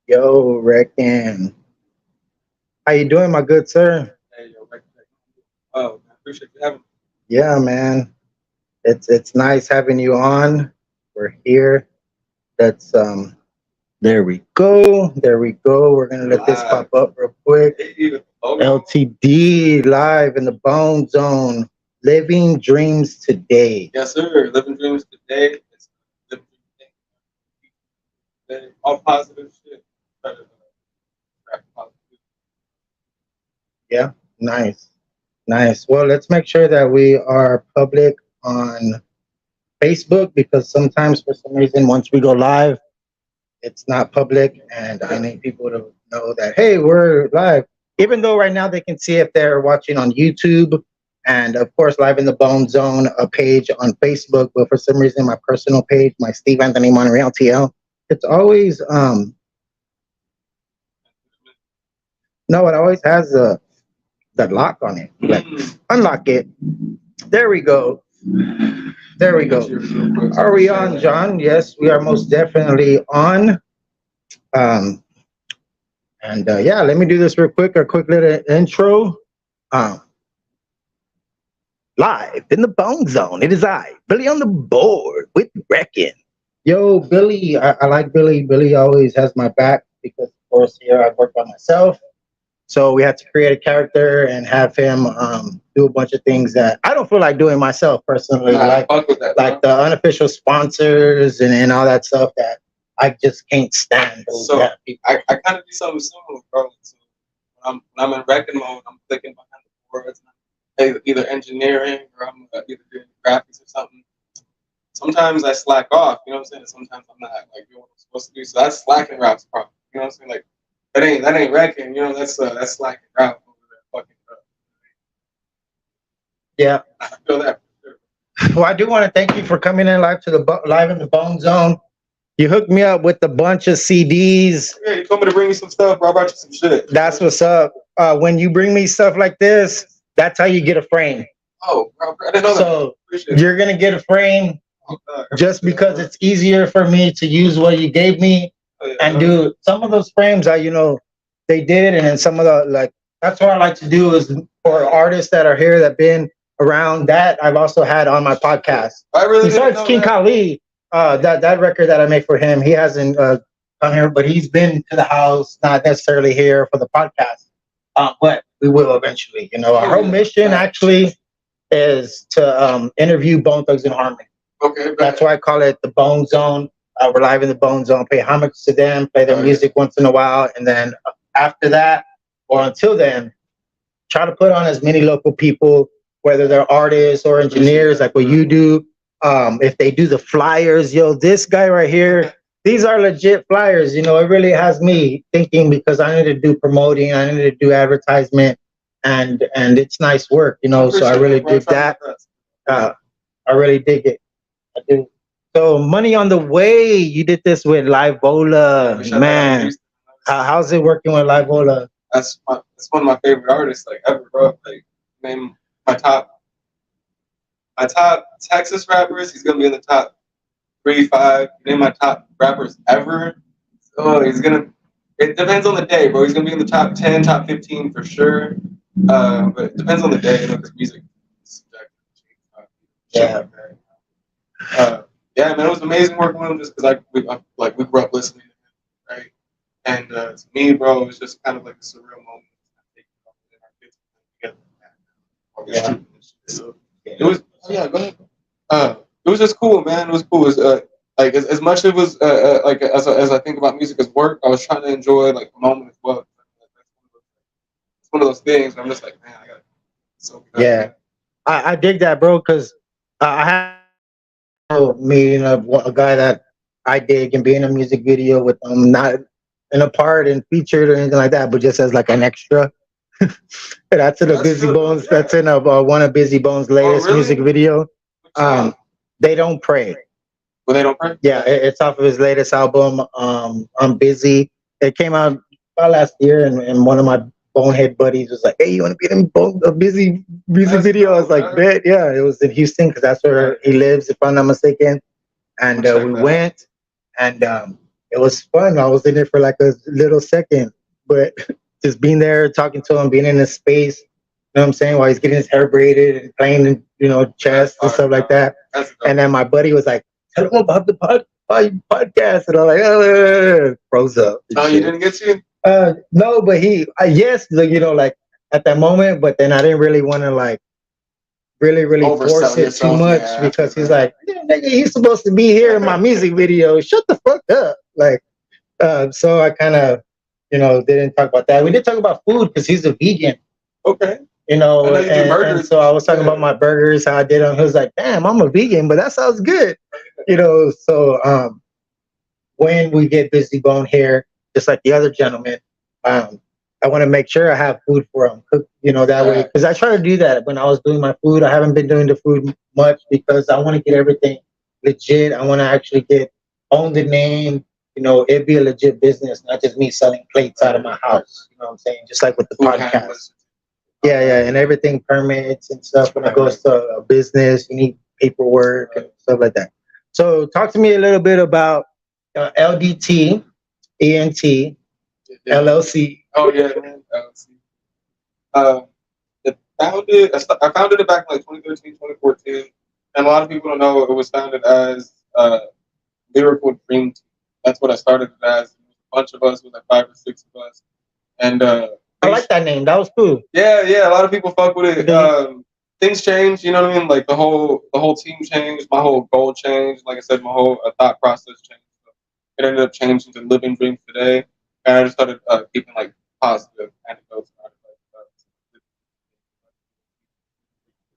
Yo, Reckin. How you doing, my good sir? Hey, yo, oh, I appreciate you having me. Yeah, man. It's nice having you on. We're here. That's There we go. There we go. We're gonna let this Live. pop up real quick. Hey, oh, LTD live in the Bone Zone. Living dreams today. yes, sir. Living dreams today. It's living dreams today. All positive shit. Try to attract positive. Yeah, nice. Nice. Well, let's make sure that we are public on Facebook because sometimes for some reason once we go live it's not public, and I need people to know that hey, we're live. Even though right now they can see if they're watching on YouTube, and of course, live in the Bone Zone, a page on Facebook. But for some reason, my personal page, my Steve Anthony Monreal TL, it's always no, it always has the lock on it. Like unlock it. There we go. There we go. Are we on, John? Yes, we are most definitely on. Um, And yeah, let me do this real quick. A quick little intro. Um, Live in the Bone Zone. It is I, Billy, on the board with Wreckin. Yo, Billy. I like Billy. Billy always has my back because, of course, here I work by myself. So we had to create a character and have him do a bunch of things that I don't feel like doing myself personally, Fuck with that, like the unofficial sponsors and all that stuff that I just can't stand. So I kind of do something similar, bro. So when I'm in wrecking mode, I'm clicking behind the boards. Either engineering or I'm either doing graphics or something. Sometimes I slack off, you know what I'm saying? Sometimes I'm not like doing what I'm supposed to do. So that's slacking routes problem. You know what I'm saying? Like that ain't wrecking, you know, that's slacking route over there fucking Yeah. I feel that for sure. Well, I do want to thank you for coming in live to the live in the Bone Zone. You hooked me up with a bunch of CDs. Yeah, you told me to bring you some stuff, bro. I brought you some shit. That's what's up. When you bring me stuff like this, that's how you get a frame. Oh, bro, I didn't know that. So Appreciate you're gonna get a frame just because it's easier for me to use what you gave me and do some of those frames. They did, and then some of the like. That's what I like to do is for artists that are here that been around. That I've also had on my podcast. I really Besides King Kali, that record that I made for him, he hasn't come here, but he's been to the house, not necessarily here for the podcast. But we will eventually. Our whole mission actually is to interview Bone Thugs and Harmony. Okay, That's why I call it the Bone Zone. We're live in the Bone Zone. Pay homage to them, play their music once in a while, and then after that, or until then, try to put on as many local people, whether they're artists or engineers, like what you do. If they do the flyers, yo, this guy right here, these are legit flyers. It really has me thinking because I need to do promoting, I need to do advertisement, and it's nice work. So I really dig that. I really dig it. I do. So Money on the Way, you did this with Live Bola, man. How's it working with Live Bola? That's one of my favorite artists like ever, bro. Like name my top Texas rappers. He's gonna be in the top 3, 5. Name my top rappers ever. Oh, he's gonna. It depends on the day, bro. He's gonna be in the top 10, top 15 for sure. But it depends on the day, because music is subjective. Yeah. Yeah, man, it was amazing working with him just because we grew up listening to him, right? And to me, bro, it was just kind of like a surreal moment. Yeah. So it was, yeah, go ahead. It was just cool, man. It was cool. It was, like as much it was like as I think about music as work, I was trying to enjoy like the moment as well. It's one of those things. Where I'm just like, man, I got so good. Yeah, I dig that, bro, because I had meeting a guy that I dig and be in a music video with not in a part and featured or anything like that, but just as like an extra. That's in a Busy Bones. That's in one of Busy Bones' latest music video. They Don't Pray. Well, they don't pray. Yeah, it's off of his latest album. I'm Busy. It came out about last year, and one of my bonehead buddies was like, "Hey, you want to be in a Busy music video?" I was like, "Bet, yeah." It was in Houston because that's where he lives, if I'm not mistaken. And we went, and it was fun. I was in it for like a little second, but just being there, talking to him, being in his space, you know what I'm saying, while he's getting his hair braided and playing, chess and stuff like that. And then my buddy was like, tell him about the podcast. And I'm like, froze up. Oh, you didn't get to? No, but yes, like at that moment, but then I didn't really want to like really force it too much because he's like, yeah, nigga, he's supposed to be here in my music video. Shut the fuck up. Like, so I kind of, didn't talk about that. We did talk about food because he's a vegan. Okay. And so I was talking about my burgers, how I did them. He was like, damn, I'm a vegan, but that sounds good. So when we get Busy Bone here, just like the other gentleman, I want to make sure I have food for him, that way. Because I try to do that when I was doing my food. I haven't been doing the food much because I want to get everything legit. I want to actually own the name. It'd be a legit business, not just me selling plates out of my house. You know what I'm saying? Just like with the podcast. Yeah, and everything permits and stuff. When it goes to a business, you need paperwork and stuff like that. So talk to me a little bit about LDT, ENT, LLC. Oh yeah, man. LLC. I founded it back in like 2013, 2014, and a lot of people don't know it was founded as Lyrical Dream Team. That's what I started it as. A bunch of us, it was like 5 or 6 of us, and I like that name. That was cool. Yeah. A lot of people fuck with it. Things change, you know what I mean? Like the whole team changed, my whole goal changed. Like I said, my whole thought process changed. So it ended up changing to Living Dreams Today, and I just started keeping like positive anecdotes about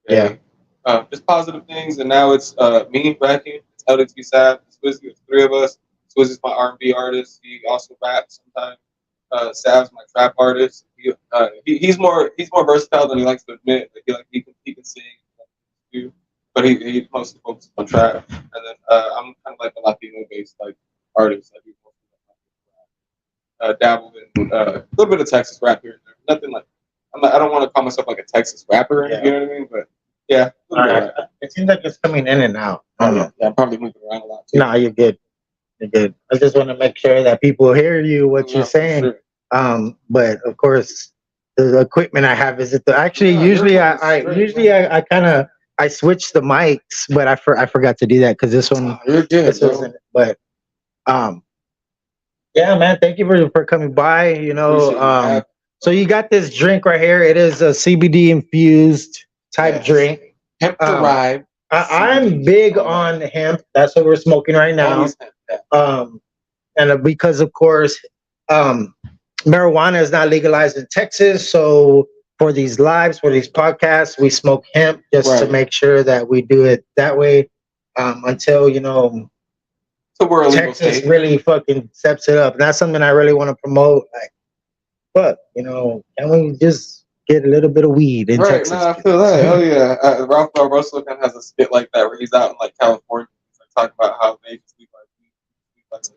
it. Just positive things, and now it's me, Wreckin, it's LDT Sav, it's Swizzy, it's 3 of us. Swizzy's my R&B artist. He also raps sometimes. Sav's my trap artist. He's more versatile than he likes to admit. Like he can sing, but he mostly focuses on trap. And then I'm kind of like a Latino based like artist. I do dabbled in a little bit of Texas rap here and there. Nothing like I don't want to call myself like a Texas rapper. Yeah. You know what I mean? But yeah. It seems like it's coming in and out. Yeah, I'm probably moving around a lot too. No, you're good. You're good. I just want to make sure that people hear what you're saying. Sure. But of course, the equipment I have is usually I kind of switch the mics, but I forgot to do that because this one. You're good. But yeah, man, thank you for coming by. So you got this drink right here. It is a CBD infused type drink. Hemp derived. I'm big on hemp. That's what we're smoking right now. And because of course, marijuana is not legalized in Texas, so for these lives, for these podcasts, we smoke hemp just to make sure that we do it that way until Texas really fucking steps it up. And that's something I really want to promote. Like, fuck, can we just get a little bit of weed in Texas? Right, no, I feel that. Hell yeah. Ralph Russell kind of has a skit like that where he's out in like California. He's like talking about how they sleep like and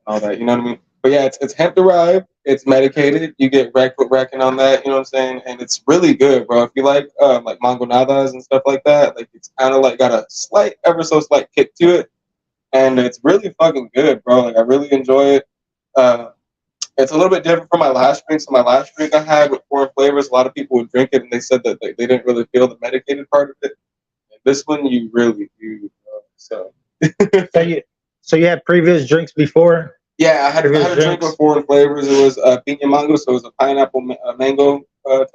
all that. You know what I mean? But yeah, it's hemp derived. It's medicated. You get WRECKIN on that. You know what I'm saying? And it's really good, bro. If you like mangonadas and stuff like that, like it's kind of like got a ever so slight kick to it, and it's really fucking good, bro. Like I really enjoy it. It's a little bit different from my last drink. So my last drink I had with foreign flavors, a lot of people would drink it and they said that they didn't really feel the medicated part of it. And this one you really do. So you had previous drinks before? Yeah, I had a drink with foreign flavors. It was piña mango, so it was a pineapple mango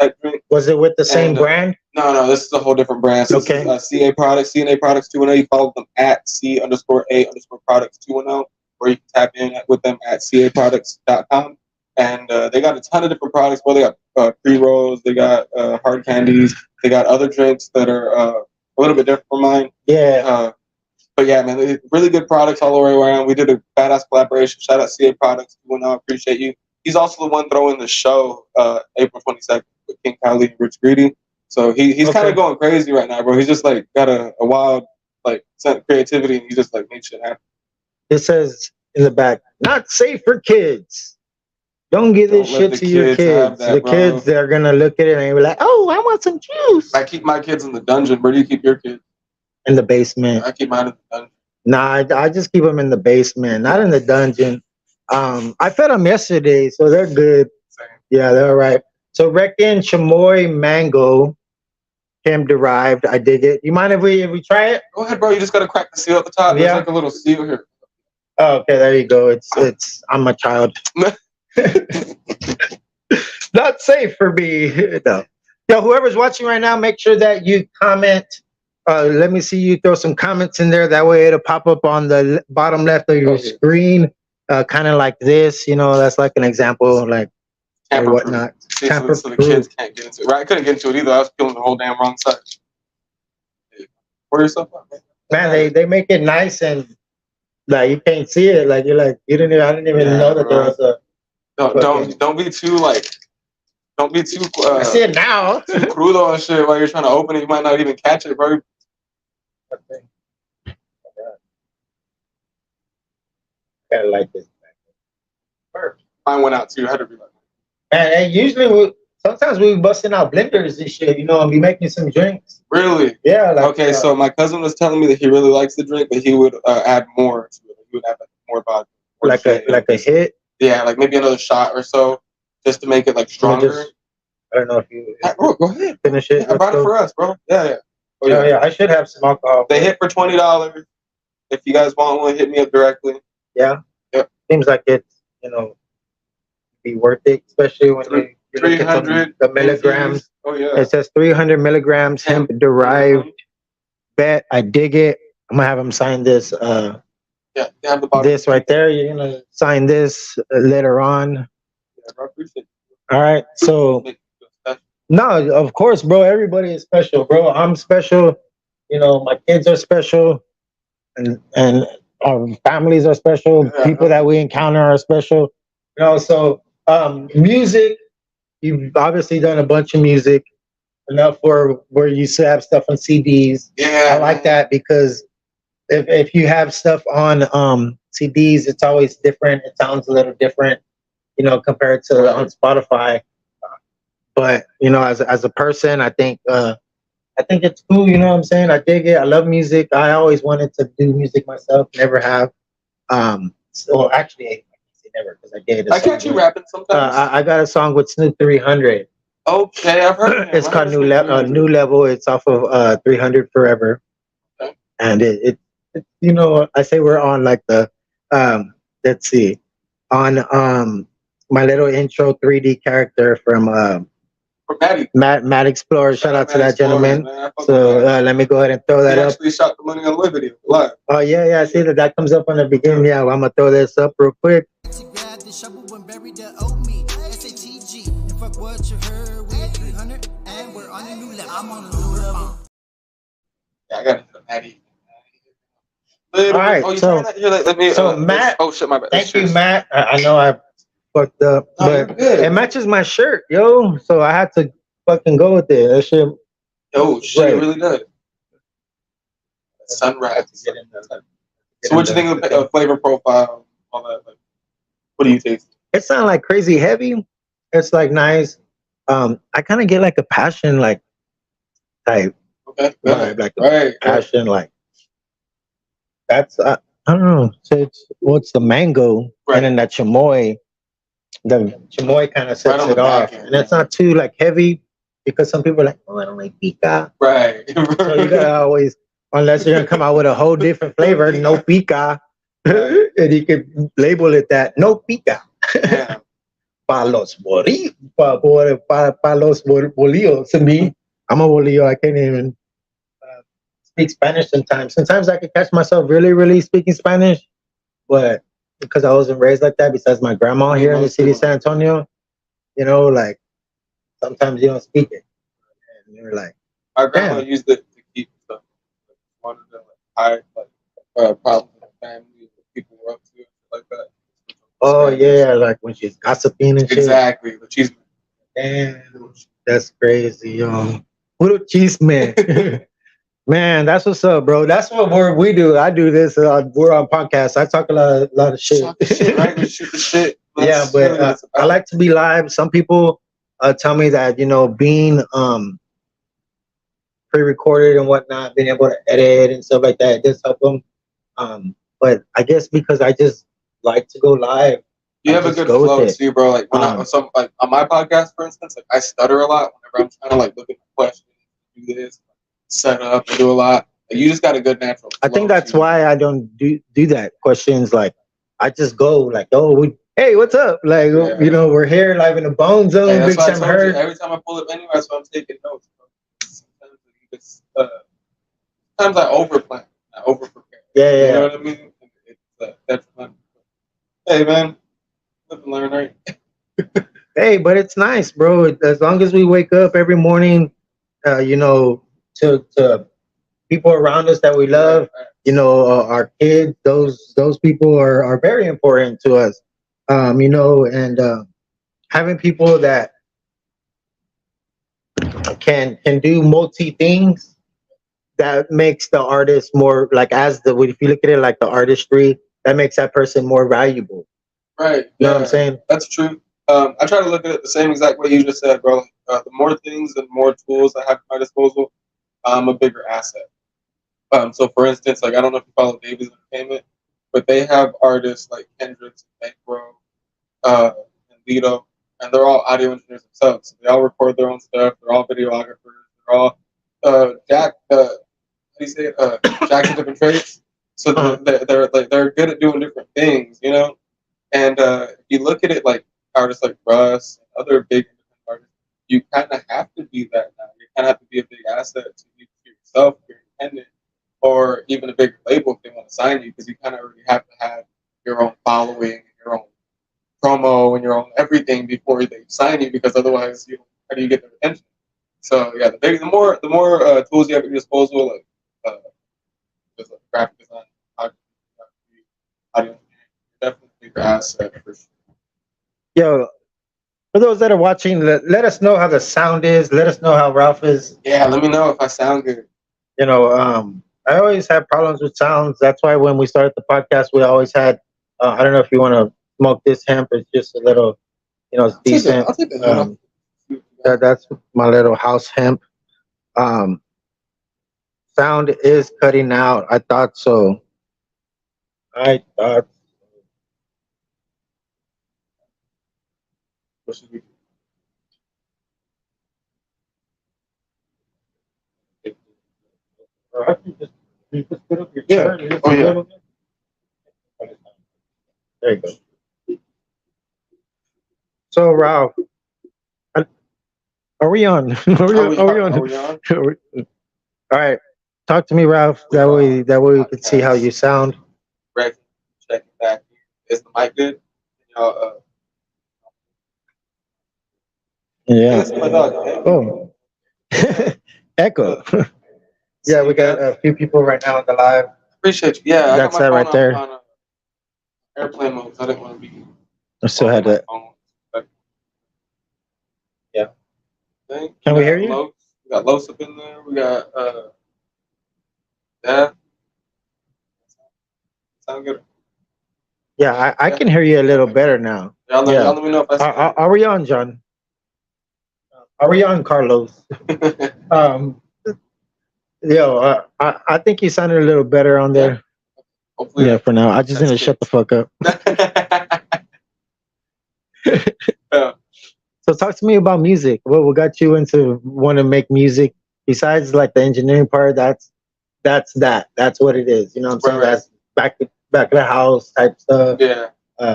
type drink. Was it with the same brand? No, this is a whole different brand. So okay. This is, CNA Products 210. You follow them at C_A_products 210, or you can tap in with them at caproducts.com. And they got a ton of different products. Well, they got pre-rolls, they got hard candies, they got other drinks that are a little bit different from mine. Yeah. But yeah, man, really good products all the way around. We did a badass collaboration. Shout out CA Products. I appreciate you. He's also the one throwing the show April 22nd with King Kali and Rich Greedy. So he's kind of going crazy right now, bro. He's just like got a wild like sense of creativity, and he just like makes shit happen. It says in the back, not safe for kids. Don't give this shit to your kids. The kids, they're gonna look at it and be like, "Oh, I want some juice." I keep my kids in the dungeon. Where do you keep your kids? In the basement. I keep mine in the dungeon. Nah, I just keep them in the basement, not in the dungeon. I fed them yesterday, so they're good. Same. Yeah, they're all right. So Wreckin Chamoy Mango, hemp derived. I dig it. You mind if we try it? Go ahead, bro. You just gotta crack the seal at the top. There's Yeah. like a little seal here. Oh, okay, there you go. It's I'm a child. Not safe for me. No. Yo, whoever's watching right now, make sure that you comment. Let me see you throw some comments in there. That way it'll pop up on the bottom left of your screen. Kind of like this, that's like an example, like or Tamper-proof. whatnot. See, so the kids can't get into it. Right? I couldn't get into it either. I was peeling the whole damn wrong side. Pour yourself up, man. They make it nice and like you can't see it. Like you're like I didn't even know that there was a. Don't be too like. Don't be too. I see it now. Too crudo and shit. While you're trying to open it, you might not even catch it, bro. Okay. Kinda like this. Mine went out too. I had to be like. And usually, sometimes we busting out blenders and shit, and be making some drinks. Really? Yeah. Like, okay, so my cousin was telling me that he really likes the drink, but he would add more to it. He would add like more vodka. Like a hit. Yeah, like maybe another shot or so, just to make it like stronger. I don't know if you. Bro, go ahead. Finish it. I brought it for us, bro. Yeah. Oh yeah. I should have some alcohol. They hit for $20. If you guys want one, hit me up directly. Yeah. Yep. Seems like it's be worth it, especially when you 300 the milligrams. Oh yeah. It says 300 milligrams hemp derived. Bet I dig it. I'm gonna have them sign this. Yeah, they have the bottom. This right there. You're gonna sign this later on. Yeah, bro, I appreciate it. All right. So no, of course, bro. Everybody is special, bro. I'm special. My kids are special, and our families are special. Yeah. People that we encounter are special. So music. You've obviously done a bunch of music, enough where you used to have stuff on CDs. Yeah, I like that because if you have stuff on CDs, it's always different. It sounds a little different, compared to on Spotify. But as a person, I think it's cool. You know what I'm saying? I dig it. I love music. I always wanted to do music myself. Never have. So actually, I can't say never because I did. I catch you rapping sometimes. I got a song with Snoop 300. Okay, I've heard. It's called New Level. It's off of 300 Forever. Okay. And it I say we're on like the let's see, on my little intro 3D character from Matt Explorer. Shout out to that gentleman. So let me go ahead and throw that up. Actually shot the Money on Liberty live. Oh yeah, I see that comes up on the beginning. Yeah, well, I'm gonna throw this up real quick. Yeah, I got Matty. All right, so Matt. Oh shit, my bad. Thank you, Matt. I know I fucked up, but it matches my shirt, yo. So I had to fucking go with it. That shit. Oh shit, it really does. Sunrise. So what you think of the flavor profile? All that. Like, what do you taste? It sounds like crazy heavy. It's like nice. I kind of get like a passion like type. Okay. Vibe, like a passion like. That's I don't know. So what's the mango and then that chamoy. The chamoy kind of sets it off, and it's not too like heavy because some people are like, oh, I don't like pica. Right. So you gotta always, unless you're gonna come out with a whole different flavor, no pica, and you can label it that no pica. Yeah. Pa los bolillos. To me, I'm a bolillo. I can't even speak Spanish sometimes. Sometimes I can catch myself really, really speaking Spanish, but because I wasn't raised like that, besides my grandma here in the city of San Antonio, like sometimes you don't speak it. And you're like, our grandma used it to keep stuff. One of the problems in the family that people were up to, like that. Oh yeah, like when she's gossiping and shit. Exactly. But she's damn, that's crazy, yo. Puro chisme. Man, that's what's up, bro. That's what we do. I do this. We're on podcasts. I talk a lot of shit. Right? We shoot the shit. Yeah, but I like to be live. Some people tell me that being pre-recorded and whatnot, being able to edit and stuff like that, it does help them. But I guess because I just like to go live, You I have a just good go with flow it. too, bro. Like when Um, like on my podcast, for instance, like I stutter a lot whenever I'm trying to like look at the questions, do this, set up, and do a lot. Like, you just got a good natural I flow think that's to you. why I don't do that. Questions like I just go like, oh, hey, what's up? Like, Yeah. we're here live in the Bone Hey, Zone. that's Big why I Sam told you Heard. every time I pull up anywhere, so I'm taking notes. Bro. Sometimes you just, sometimes I overplan, I over prepare. Yeah, You know yeah. what I mean? It's that's fun. Hey man, live and learn, right? Hey, but it's nice, bro. As long as we wake up every morning, to people around us that we love, Right, right. our kids, those people are very important to us. And having people that can do multi things, that makes the artist more like, if you look at it like the artistry, that makes that person more valuable. Right. You know what I'm Yeah, saying? that's true. I try to look at it the same exact way you just said, bro. The more things and more tools I have at my disposal, I'm a bigger asset. So for instance, like I don't know if you follow Davies Entertainment, but they have artists like Kendricks, Bankroll, and Lito, and they're all audio engineers themselves. So they all record their own stuff. They're all videographers. They're all Jack. How do you say it? Jacks in different trades. So Uh-huh. they're good at doing different things, you know. And if you look at it like artists like Russ and other big independent artists, you kind of have to be that now. You kind of have to be a big asset to yourself if you're independent, or even a bigger label if they want to sign you, because you kind of already have to have your own following, and your own promo, and your own everything before they sign you. Because otherwise, how do you get their attention? So yeah, the more tools you have at your disposal, like just like graphic design, audio, audio, definitely a bigger asset for sure. Yo, for those that are watching, let us know how the sound is. Let us know how Ralph is. Yeah, let me know if I sound good. I always have problems with sounds. That's why when we started the podcast, we always had. I don't know if you want to smoke this hemp. It's just a little, it's decent. I'll take a note. That's my little house hemp. Um, Sound is cutting out. I thought so. I thought. Or I can you just put up your chair. Oh yeah. There you go. So Ralph, are are we on? Are we on? All right. Talk to me, Ralph. That way we can see how you sound. Ready? Check it back. Is the mic good? Y'all, Yeah. that's my dog. Oh. Echo. Yeah, we got a few people right now on the live. Appreciate you. Yeah, I got That's my that phone right there. on airplane mode, so I didn't want to be I still had on my to. phone. But, Yeah. okay. Can we hear you? We got Los up in there. We got Death. Sound good? Yeah, I can hear you a little better now. Y'all Yeah. let me know if I sound Are we on, John? Are we on, Carlos? good. Um, I think you sounded a little better on there. Hopefully, Yeah, for now. I just need to shut the fuck up. Yeah. So talk to me about music. What got you into want to make music besides like the engineering part? That's what it is. You know what I'm saying? Right. That's back of the house type stuff. Yeah.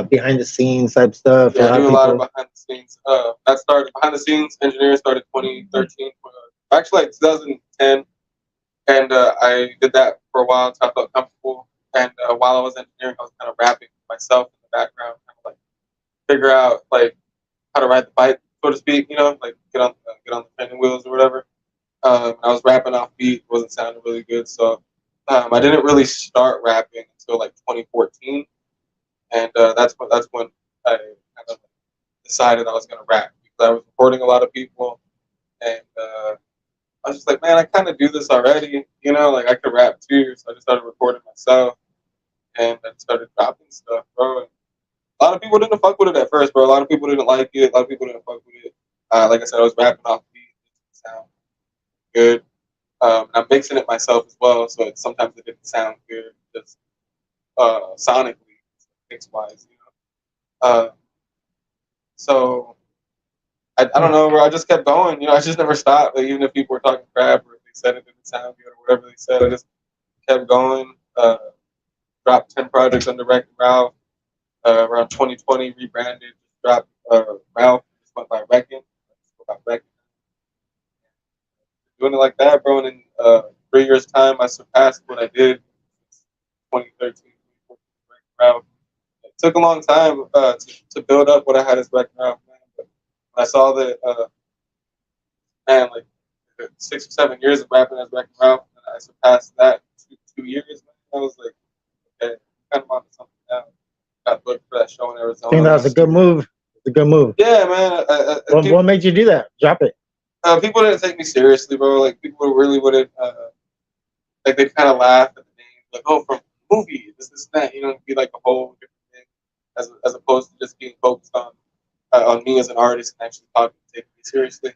Behind the scenes type stuff. Yeah, I do a lot of behind the scenes. That started behind the scenes engineering started 2013, actually like 2010, and I did that for a while until I felt comfortable. And while I was engineering, I was kind of rapping myself in the background, kind of like figure out like how to ride the bike, so to speak. You know, like get on the training wheels or whatever. I was rapping off beat, wasn't sounding really good, so I didn't really start rapping until like 2014, and that's when I kind of decided I was gonna rap because I was recording a lot of people, and I was just like, man, I kind of do this already, you know, like I could rap too. So I just started recording myself, and then started dropping stuff, bro. And a lot of people didn't fuck with it at first, bro. A lot of people didn't like it. A lot of people didn't fuck with it. Like I said, I was rapping off beat, it didn't sound good. And I'm mixing it myself as well, so sometimes it didn't sound good. Just sonically, mix wise, you know. So I don't know, bro. I just kept going. You know, I just never stopped. Like, even if people were talking crap or if they said it didn't sound good or whatever they said, I just kept going. Dropped 10 projects under Wreck and Ralph. Around 2020, rebranded, just dropped Ralph, just went by Wreckin. Just go by Wreckin. Doing it like that, bro. And in 3 years' time, I surpassed what I did 2013, 2014, Wreck and Ralph. It took a long time to build up what I had as Wreck and Ralph, man. But when I saw that, man, like 6 or 7 years of rapping as Wreck and Ralph, and I surpassed that 2 years, man, I was like, okay, I'm kind of on to something now. Got booked for that show in Arizona. I think that was a good move. It's a good move. Yeah, man. What made you do that? Drop it. People didn't take me seriously, bro. Like, people really wouldn't, like, they kind of laugh at the name. Like, oh, from movie, this, that. You know, it'd be like a whole different thing as opposed to just being focused on me as an artist and actually talking and taking me seriously.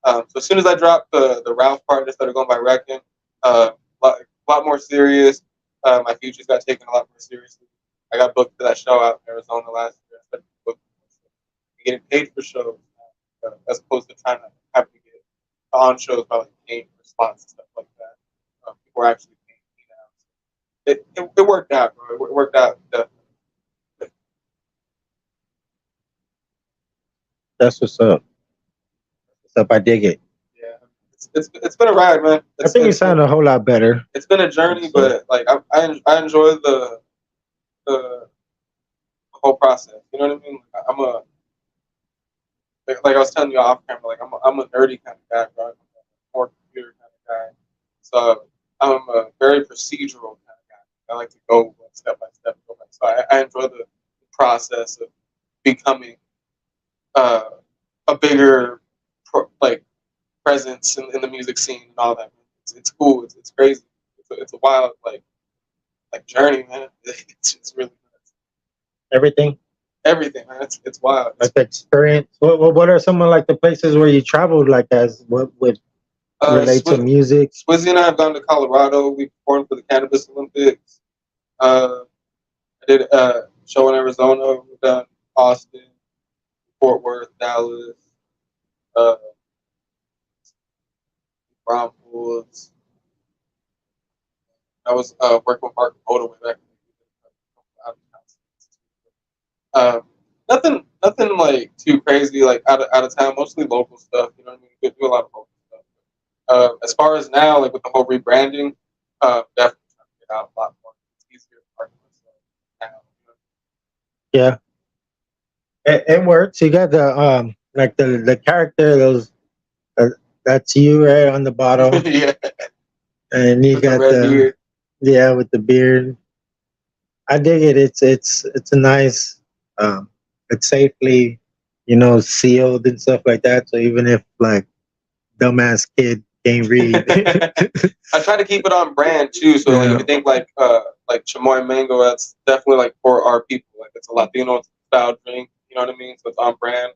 So as soon as I dropped the Ralph part, I started going by Wreckin. A lot more serious. My futures got taken a lot more seriously. I got booked for that show out in Arizona last year. I started booking getting paid for shows as opposed to trying to have to get on shows by like paying for spots and stuff like that. People were actually paying me now. It worked out, bro. It worked out. That's what's up. What's up? I dig it. Yeah, it's been a ride, man. I think you sound a whole lot better. It's been a journey, but like I enjoy the whole process. You know what I mean? Like I was telling you off camera, like I'm a nerdy kind of guy, bro. I'm a more computer kind of guy. So I'm a very procedural kind of guy. I like to go step by step. So I enjoy the process of becoming a bigger like presence in the music scene and all that. It's cool. It's crazy. It's a wild like journey, man. It's really nuts. Everything, man. It's wild. Like the experience. What are some of like the places where you traveled like as what would relate to music? Swizzy and I have gone to Colorado. We performed for the Cannabis Olympics. I did a show in Arizona. We've done Austin, Fort Worth, Dallas, Brownfields. I was working with Mark Motorway back nothing like too crazy, like out of town. Mostly local stuff. You know what I mean? We do a lot of local stuff. As far as now, like with the whole rebranding, definitely trying to get out a lot more. It's easier to market myself now. Yeah, it works. You got the like the character, those that's you right on the bottom. Yeah. And you got the beard. Yeah, with the beard. I dig it. It's a nice it's safely, sealed and stuff like that. So even if like dumbass kid can't read. I try to keep it on brand too. So like if you think like Chamoy Mango, that's definitely like for our people. Like it's a Latino style drink, you know what I mean? So it's on brand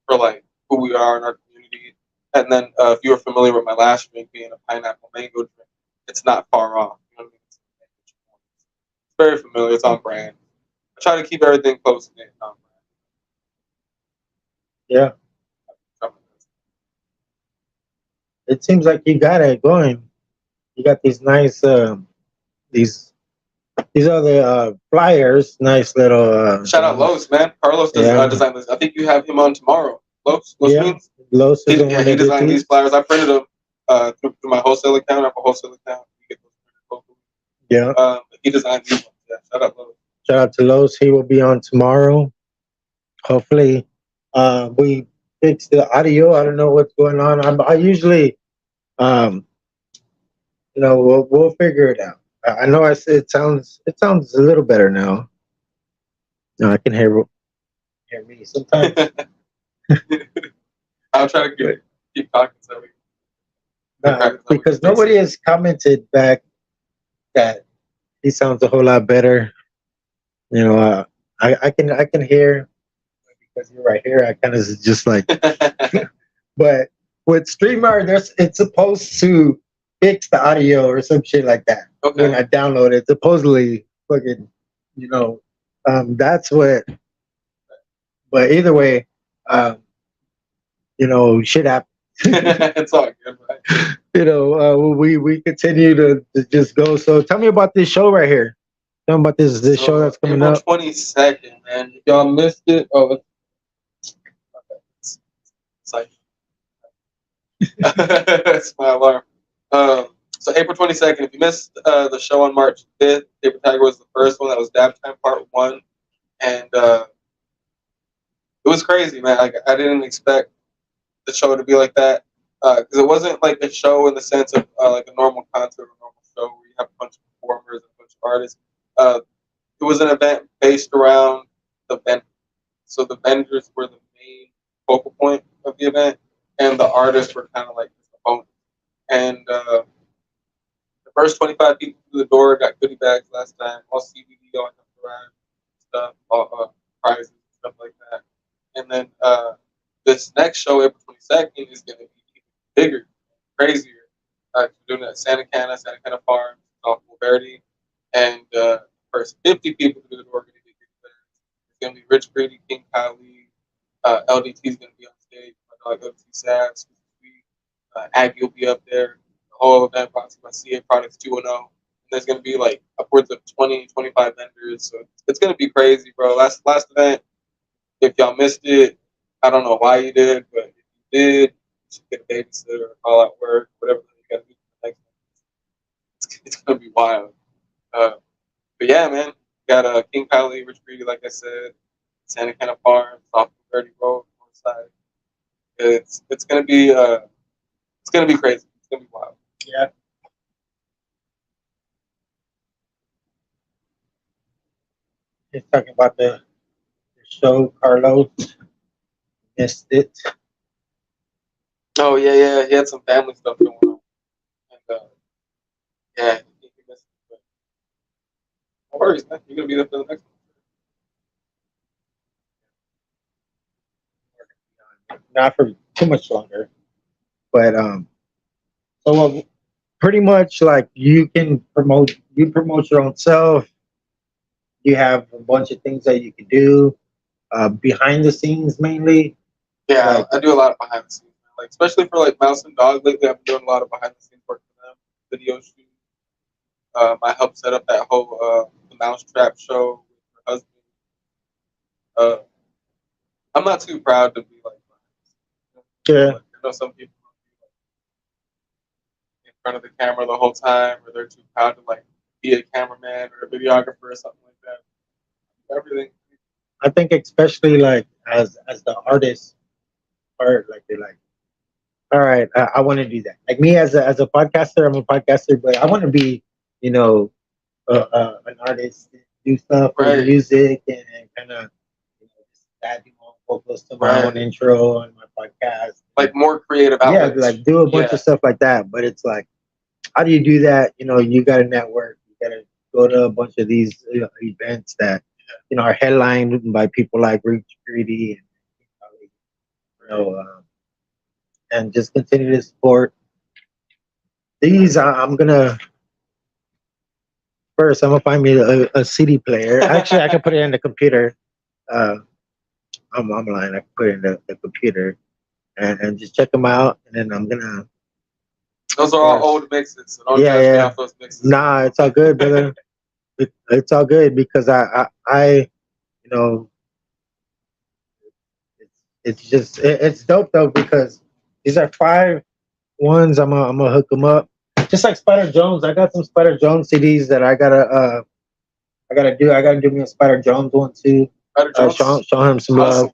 for like who we are in our community. And then if you were familiar with my last drink being a pineapple mango drink, it's not far off. You know what I mean? It's very familiar. It's on brand. I try to keep everything close to it. Yeah. It seems like you got it going. You got these nice these other flyers, nice little shout out Los, man. Carlos does design this. I think you have him on tomorrow. Los means? Los is he designed these flyers. I printed them through my wholesale account. I have a wholesale account. You get those printed locally. Yeah. He designed these ones. Yeah. Shout out Los. Shout out to Los. He will be on tomorrow. Hopefully, we fix the audio. I don't know what's going on. I usually, we'll figure it out. I know I said it sounds a little better now. No, I can hear me sometimes. I'll try to keep talking so because nobody has commented back that he sounds a whole lot better. I can hear because you're right here. I kind of just like, but with StreamYard, it's supposed to fix the audio or some shit like that. Okay. When I download it, supposedly fucking you know, that's what. But either way, um, shit happens. It's all good, right? We continue to just go. So tell me about this show right here. Tell me about this show that's coming April up. 22nd, man. If y'all missed it, it's like it's my alarm. So April 22nd. If you missed the show on March 5th, Paper Tiger was the first one. That was Dab Time Part 1, and it was crazy, man. Like I didn't expect the show to be like that because it wasn't like a show in the sense of like a normal concert or normal show where you have a bunch of performers and a bunch of artists. Uh, it was an event based around the vendors. So the vendors were the main focal point of the event, and the artists were kind of like the opponent. And the first 25 people through the door got goodie bags last time, all CBD, all stuff, all prizes, stuff like that. And then this next show, April 22nd, is going to be even bigger, crazier. We're doing it at Santa Cana Farm, off Verde, and first 50 people through the door are going to get goodie bags. It's going to be Rich Brady, King Kylie, LDT is going to be on stage. My dog LDT Savs, Aggie will be up there. The whole event brought to you by CA Products 2.0. And there's going to be like upwards of 20, 25 vendors. So it's going to be crazy, bro. Last event, if y'all missed it, I don't know why you did, but if you did, you should get a babysitter or call out work, whatever you got to do for the next one. It's going to be wild. But yeah, man, got King Kylie, Rich Breedy, like I said, Santa Cana Farms, off the 30 Road, north side. It's gonna be crazy. It's gonna be wild. Yeah. He's talking about the show, Carlos. Missed it. Oh yeah. He had some family stuff going on, and yeah, he missed it. But no worries, man. You're gonna be there for the next Not for too much longer, but so pretty much like you promote your own self. You have a bunch of things that you can do behind the scenes mainly. Yeah, Like, I do a lot of behind the scenes, man. Like especially for like Mouse and Dog lately. I've been doing a lot of behind the scenes work for them, video shoots. I helped set up that whole the Mousetrap show with her husband. Uh, I'm not too proud to be like, yeah, I know some people in front of the camera the whole time, or they're too proud to like be a cameraman or a videographer or something like that. Everything. I think especially like as the artist are like they're like, all right, I want to do that. Like me as a podcaster, I'm a podcaster, but I want to be, you know, an artist, do stuff with Right. music and kind of just add my own vocals to my own intro on my podcast. Like more creative Yeah, outlets. like do a bunch of stuff like that. But it's like, how do you do that? You got to network. You got to go to a bunch of these events that are headlined by people like Rich Greedy and and just continue to support these. I'm gonna first. I'm gonna find me a CD player. Actually, I can put it in the computer. Uh, I'm lying. I can put it in the computer and just check them out. And then I'm gonna. Those are all old mixes. So don't Yeah, judge me yeah. off those mixes. Nah, it's all good, brother. It's all good because I you know, it's dope though because these are 5 ones. I'm gonna hook them up. Just like Spider Jones, I got some Spider Jones CDs that I gotta do. I gotta do me a Spider Jones one too. Show him some love.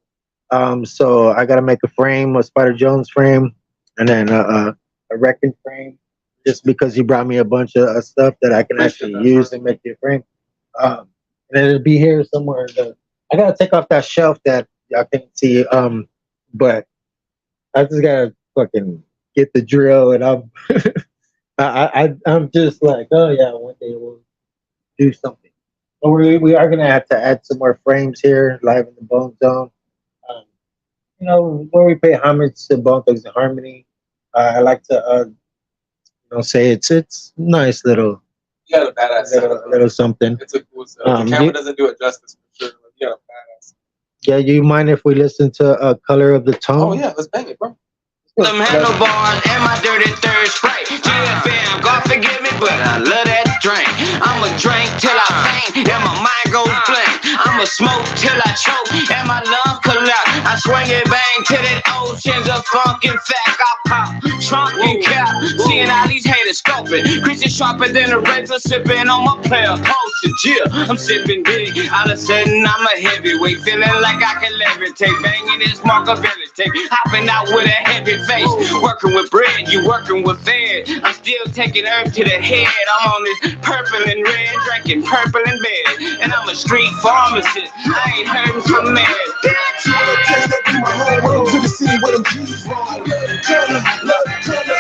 So I gotta make a frame, a Spider Jones frame, and then a Wreckin frame. Just because he brought me a bunch of stuff that I can actually use and make the frame. And it'll be here somewhere. I gotta take off that shelf that y'all can't see. But I just gotta fucking get the drill, and I'm just like, oh yeah, one day we'll do something. But we are gonna have to add some more frames here, live in the Bone Zone. Where we pay homage to Bone Thugs and Harmony. I like to say it's nice little You got a badass setup. A little something. It's a cool setup. The camera doesn't do it justice for sure. But you got a badass. Yeah, you mind if we listen to Color of the Tone? Oh yeah, let's bang it, bro. Them handlebars and my dirty third sprite. GFM, God forgive me, but I love that drink. I'ma drink till I faint and my mind goes blank. I'ma smoke till I choke and my lungs collapse. I swing it bang to the oceans of funk and fact. I pop, trunk and cap, seeing all these haters scoping. Christian sharper than a razor, sipping on my player potion. Yeah, I'm sipping big. All of a sudden I'm a heavyweight, feeling like I can levitate, banging this markability, hopping out with a heavy face. Working with bread, you working with fed. I'm still taking herb to the head. I'm on this purple and red, drinking purple in bed. And I'm a street pharmacist. I ain't hurting for meds. To the city where them G's from. Love the color,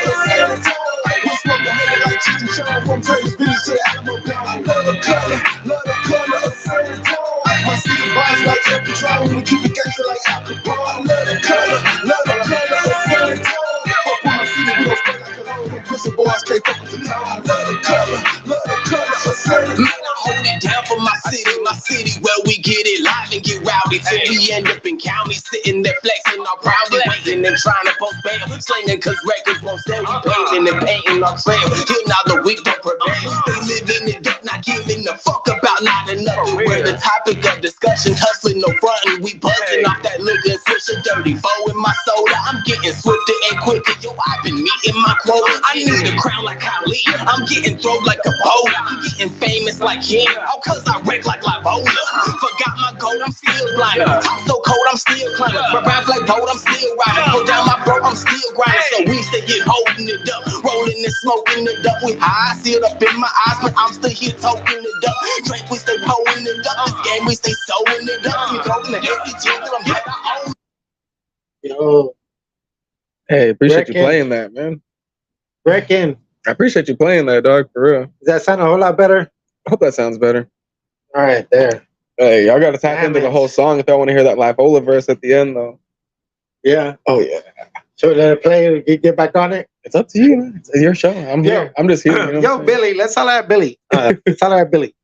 we smoke the honey like Cheech and Chong. From Travis Beach to Alamo Down. Love the color of San Antonio. My city vibes like every trial. We keep it gangster like alcohol. Love the color of San Antonio. Fuck with my city, we don't spend like a load. Pussy boys can't fuck with the town. Love the color of San Antonio. Hold it down for my city where we get it live and get rowdy till we end up in county sitting there flexing our proudly waiting and trying to post bail slinging cause records won't stay. We painting and painting our trail till now the week don't prevail. They living it up, not giving a fuck about not enough. We're the topic of discussion, hustling, no frontin'. We buzzing off that liquor, switching dirty foe in my soda. I'm getting swifter and quicker. Yo, I've been meeting my quota. I need a crown like Ali. I'm getting thrown like a boulder. I'm getting famous like him. Oh, cause I wreck like Livola. Forgot my gold, I'm still blinded. Top so cold, I'm still climbing. My rap like boat, I'm still riding. Go down my throat, I'm still grinding. So we stay get holding it up, rolling and smoking it up. We high, sealed up in my eyes, but I'm still here toking it up. Drink, we stay pulling it up. This game, we stay sewing it up. You throwing the heavy jingle, I'm like, oh. Yo, Hey, appreciate you Wreckin. playing that, man. Wreckin. I appreciate you playing that, dog, for real. Does that sound a whole lot better? I hope that sounds better. All right, there. Hey, y'all got to tap into the Damn it. whole song if y'all want to hear that Livola verse at the end, though. Yeah. Oh, yeah. Should we let it play? Get back on it? It's up to you, man. It's your show. I'm Yo. here. I'm just here. You know what Yo, I'm saying? Billy, let's holler at Billy. Let's holler at Billy.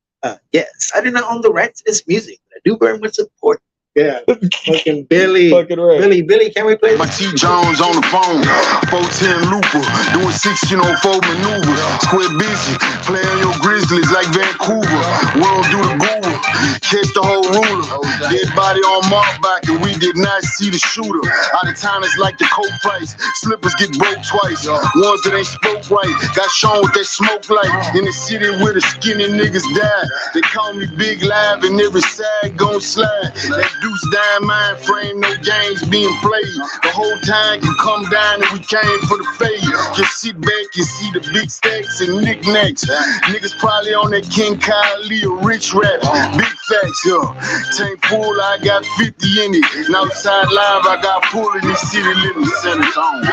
Yes, I do not own the rights to this music, but I do very much support. Yeah, fucking Billy. Fucking right. Billy, can we play? My T. Jones on the phone, 410 looper, doing 1604 maneuvers. Square busy, playing your Grizzlies like Vancouver. We don't do the Google, catch the whole ruler. Dead body on Markback, and we did not see the shooter. Out of town, it's like the coke price. Slippers get broke twice. Ones that ain't spoke right, got shown with that smoke light. In the city where the skinny niggas died, they call me Big Live, and every side gon' slide. That deuce dime mind frame, no games being played. The whole time can come down and we came for the fade. Just sit back and see the big stacks and knickknacks. Niggas probably on that King Kylie, a rich rap. Big facts, yo. Tank full, I got 50 in it. And outside live, I got full in this city living San Antonio.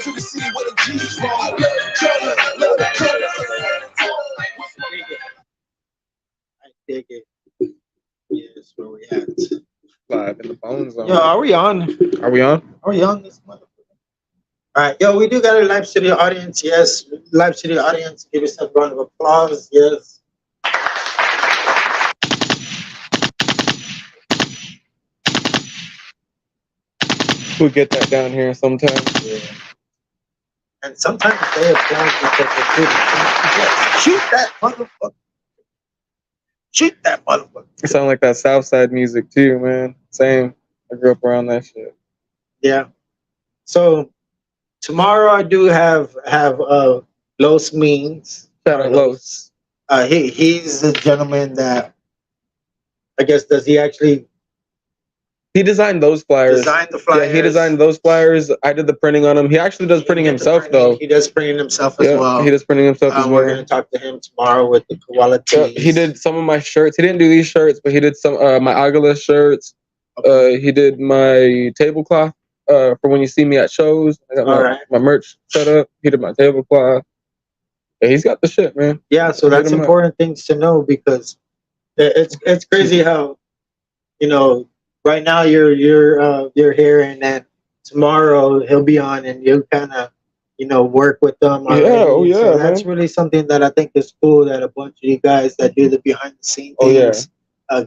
To the city where the G's from. Love the color. I dig it. Yes, where we at? Live in the BoneZone. Yo, are we on? Are we on? Are we on this motherfucker? All right, yo, we do got a live studio audience. Yes, live studio audience. Give yourself a round of applause. Yes. We'll get that down here sometime. Yeah. And sometimes they applaud because they're shooting. Yes, shoot that motherfucker. Shoot that motherfucker. It sounds like that Southside music too, man. Same. I grew up around that shit. Yeah. So tomorrow I do have Los Means. Shout out Los. He's a gentleman that I guess He designed those flyers. design the flyers. Yeah, he designed those flyers. I did the printing on them. He actually does printing himself, though. He does printing himself as well. He does printing himself as We're well. gonna talk to him tomorrow with the quality. Yeah, he did some of my shirts. He didn't do these shirts, but he did some my Agala shirts. He did my tablecloth for when you see me at shows. I got my merch set up. He did my tablecloth. Yeah, he's got the shit, man. Yeah, so that's important things to know because it's crazy how, you know, right now you're here and then tomorrow he'll be on and you kind of, work with them. Yeah, Already. oh yeah, So that's man. really something that I think is cool. That a bunch of you guys that do the behind the scenes Oh yeah, things,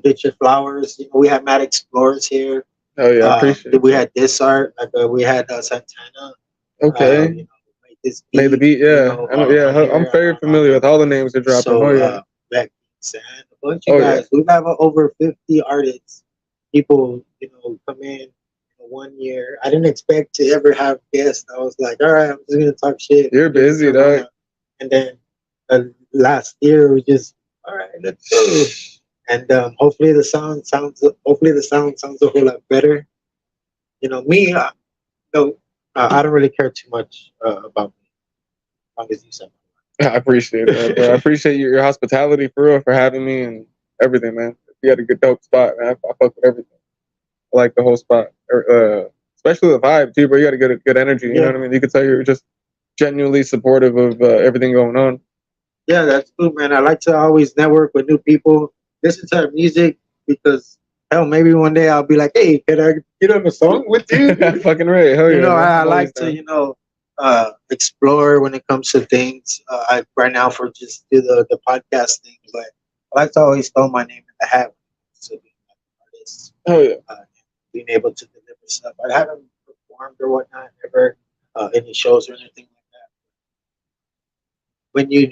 get your flowers. We had Mad Explorers here. oh yeah, I appreciate We it. had this art. We had Santana. Okay, Made this made the beat. Yeah, I know. Yeah, I'm very familiar with all the names they're dropping. So Oh yeah, back and a bunch of oh yeah. guys. We have over 50 artists. People, come in 1 year. I didn't expect to ever have guests. I was like, all right, I'm just gonna talk shit. You're busy, dog. And then last year we just, all right, let's go. And hopefully the sound sounds a whole lot better. Me, I don't really care too much about me, as long as you say. I appreciate it, bro. I appreciate your hospitality for real, for having me and everything, man. You had a good dope spot, man. I fuck with everything. I like the whole spot, especially the vibe too, bro. You got a good energy. You know what I mean? You could tell you're just genuinely supportive of everything going on. Yeah, that's cool, man. I like to always network with new people, listen to their music, because hell, maybe one day I'll be like, hey, can I get on a song with you? Fucking right. Hell yeah. I like to, explore when it comes to things. I right now for just do the podcast thing, but I like to always throw my name in the hat. So being an artist, oh yeah, being able to deliver stuff. I haven't performed or whatnot, never any shows or anything like that.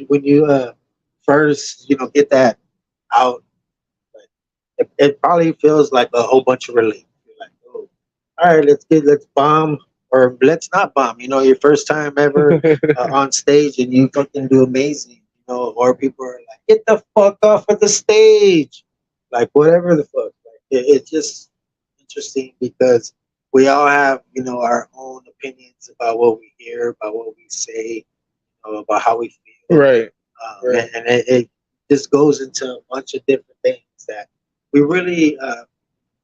When you first get that out, it probably feels like a whole bunch of relief. You're like, oh, all right, let's bomb. Or let's not bomb. Your first time ever on stage, and you fucking do amazing. Or people are like, "Get the fuck off of the stage!" Like whatever the fuck. It's just interesting because we all have our own opinions about what we hear, about what we say, about how we feel. Right. And it just goes into a bunch of different things that we really.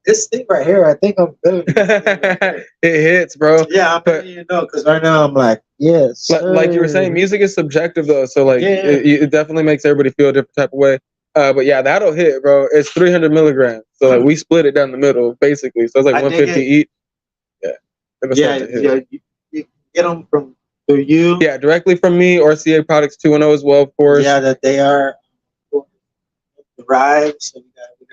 This thing right here, I think I'm feeling it hits, bro. Yeah, I'm letting because right now I'm like, yes. Like you were saying, music is subjective though, so like it definitely makes everybody feel a different type of way. But yeah, that'll hit, bro. It's 300 milligrams, so like we split it down the middle, basically. So it's like 150 each. Yeah. You get them through you. Yeah, directly from me or CA Products 2.0 as well, of course. Yeah, that they are derived. So we got that.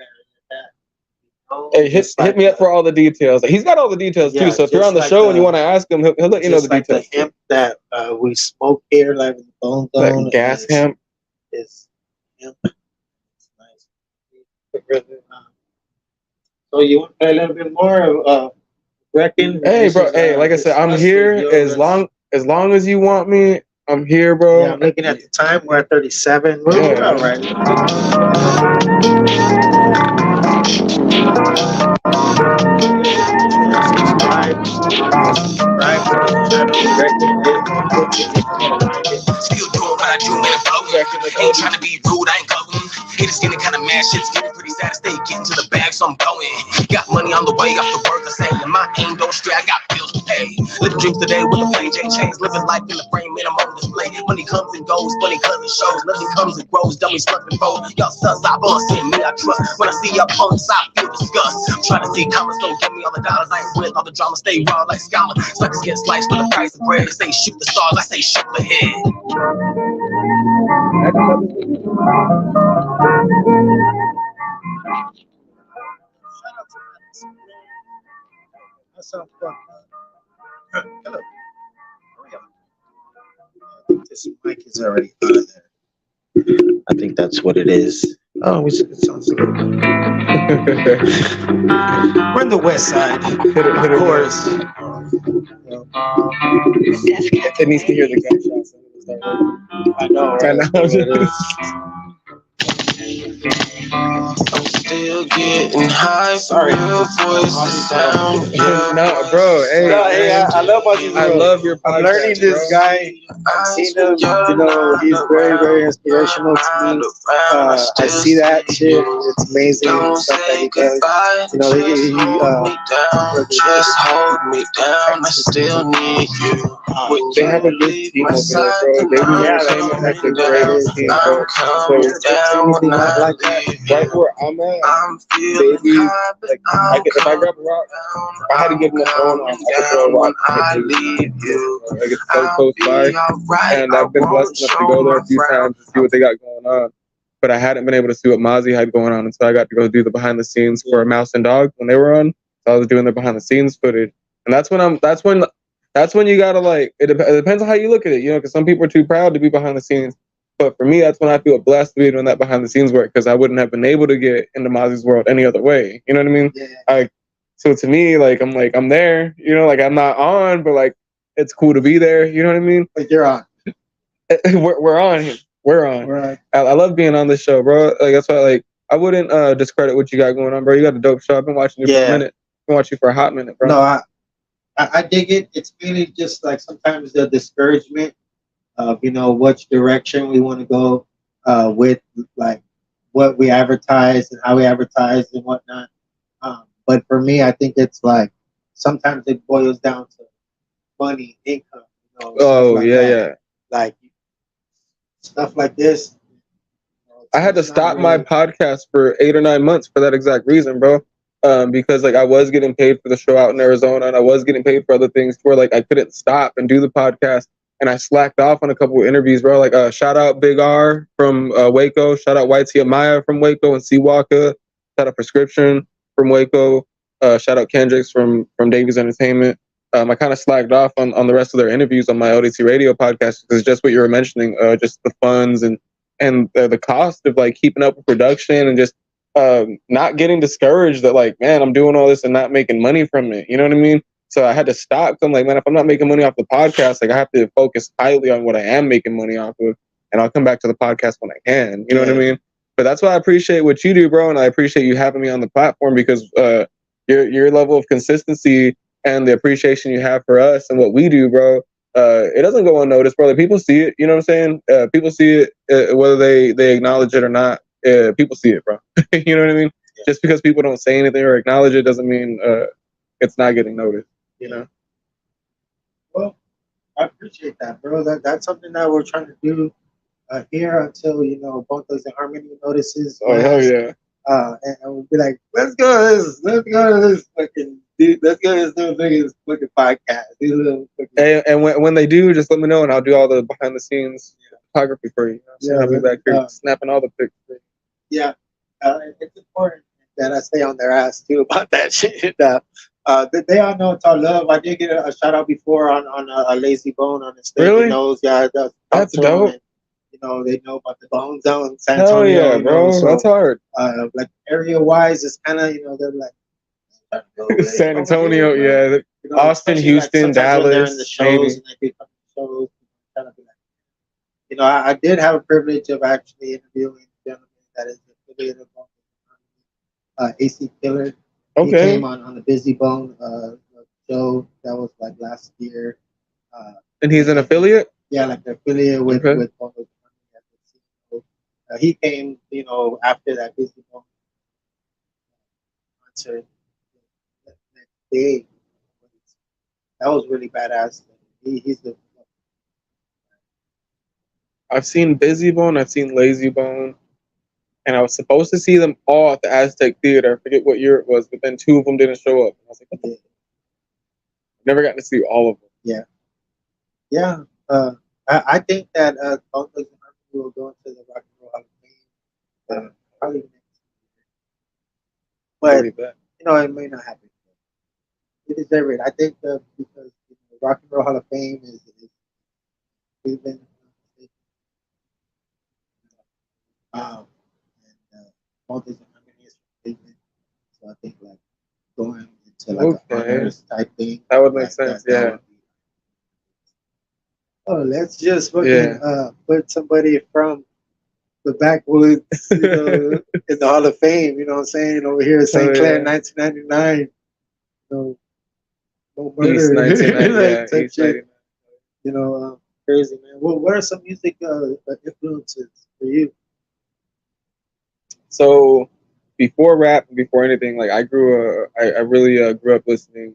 Hey, hit me up for all the details. He's got all the details too. So if you're on the show and you want to ask him, he'll let you know the details. The hemp that we smoke here, like in the BoneZone, like gas hemp, is hemp. It's nice. So you want to play a little bit more of WRECKIN? Hey, bro. Hey, like I said, I'm here as long as you want me. I'm here, bro. Yeah, I'm looking at the time. We're at 37. We're all right. Still doing what I do, man. Ain't trying to be rude, I ain't going. Haters getting kind of mad, shit's getting pretty sad to stay getting to the bag, so I'm going. Got money on the way off the work, I say, and my aim don't stray, I got bills to pay. Living dreams today with the plain Jane chains, living life in the frame, man, I'm on display. Money comes and goes, funny cause it shows. Nothing comes and grows, dummies stuck and fold. Y'all sus, I bust in me, I trust. When I see y'all punks, I feel disgust. I'm trying to see commas, don't give me all the dollars. I ain't with all the drama, stay raw like scholar. Suckers get sliced for the price of bread. Say shoot the stars, I say shoot the head. That sounds fun. Hello. I think this mic is already on there. I think that's what it is. Oh, it sounds like. We're in the West Side, of course. It needs to hear the gunshots. I know. Right? I'm still getting high. Sorry. Your voice is down. No, bro. Hey, I love about you. I love your podcast. I'm learning this guy. I've seen him. He's very, very inspirational to me. I see that shit. It's amazing stuff that he does. Just hold me down. I still need you. They have a good team over there, bro. They do entertainment has a great team, bro. So anything like that. right where I'm at, maybe like if I grab a rock, if I had to give them a phone, I could throw a rock. Like it's so close by, and I've been blessed enough to go there a few times to see what they got going on. But I hadn't been able to see what Mozzie had going on until I got to go do the behind the scenes for Mouse and Dog when they were on. So I was doing the behind the scenes footage, and that's when you gotta like it depends on how you look at it, you know, because some people are too proud to be behind the scenes. But for me, that's when I feel blessed to be doing that behind the scenes work because I wouldn't have been able to get into Mozzie's world any other way. You know what I mean? Yeah. So to me, I'm there, you know, like I'm not on, but like it's cool to be there. You know what I mean? Like you're on. We're on. We're on. Right. I love being on this show, bro. Like that's why I wouldn't discredit what you got going on, bro. You got a dope show. I've been watching you for a minute. I've been watching you for a hot minute, bro. No, I dig it. It's really just like sometimes the discouragement of, you know, which direction we want to go with like what we advertise and how we advertise and whatnot. But for me, I think it's like sometimes it boils down to money, income. You know, Oh, like yeah, that. yeah. Like stuff like this. You know, I had to it's not stop my really- podcast for 8 or 9 months for that exact reason, bro. Because like I was getting paid for the show out in Arizona, and I was getting paid for other things where like I couldn't stop and do the podcast, and I slacked off on a couple of interviews, bro. Like shout out Big R from Waco, shout out YT Amaya from Waco and Seawalker, shout out Prescription from Waco, shout out Kendricks from Davies Entertainment. I kind of slacked off on the rest of their interviews on my ODT radio podcast because just what you were mentioning, just the funds and the cost of like keeping up with production and just not getting discouraged that like, man, I'm doing all this and not making money from it. You know what I mean? So I had to stop. I'm like, man, if I'm not making money off the podcast, like I have to focus highly on what I am making money off of, and I'll come back to the podcast when I can. You know what I mean? But that's why I appreciate what you do, bro, and I appreciate you having me on the platform because your level of consistency and the appreciation you have for us and what we do, bro. It doesn't go unnoticed, brother. People see it. You know what I'm saying? People see it, whether they acknowledge it or not. People see it, bro. You know what I mean? Yeah. Just because people don't say anything or acknowledge it doesn't mean it's not getting noticed. You know? Well, I appreciate that, bro. That's something that we're trying to do here until, you know, BoneZone and Harmony notices. Oh, hell yeah. And we'll be like, let's go to this fucking dude, let's go to this new biggest fucking podcast. And when they do, just let me know and I'll do all the behind the scenes photography for you. So I'll be back here snapping all the pictures. Yeah. It's important that I stay on their ass too about that shit. They all know it's all love. I did get a shout out before on a Lazy Bone on the stage. Really? Knows, yeah, that's dope. And, you know, they know about the BoneZone, San Antonio. Hell yeah, bro. So, that's hard. Like area wise, it's kind of, you know, they're like San Antonio, yeah. You know, Austin, Houston, like Dallas. they're in the shows and they do shows. Kind of be like, you know, I did have a privilege of actually interviewing a gentleman that is affiliated with AC Killer. Okay. He came on the Busy Bone show that was like last year. And he's an affiliate? Yeah, like the affiliate with BoneZone. He came, you know, after that Busy Bone concert the next day. That was really badass. He's the. I've seen Busy Bone, I've seen Lazy Bone, and I was supposed to see them all at the Aztec Theater. I forget what year it was, but then 2 of them didn't show up. I was like, what the? Never got to see all of them. Yeah. Yeah. I think that BoneZone will go into the Rock and Roll Hall of Fame probably next year. But, you know, it may not happen. It is very. I think because the Rock and Roll Hall of Fame is Cleveland. And BoneZone is Cleveland. So I think like going into like an honors type thing. That would make sense, yeah. Oh, let's just fucking put somebody from the backwoods, you know, in the Hall of Fame. You know what I'm saying? Over here in St. Clair, 1999. No murder. East 1999. You know, crazy, man. Well, what are some music influences for you? So, before rap, before anything, like I really grew up listening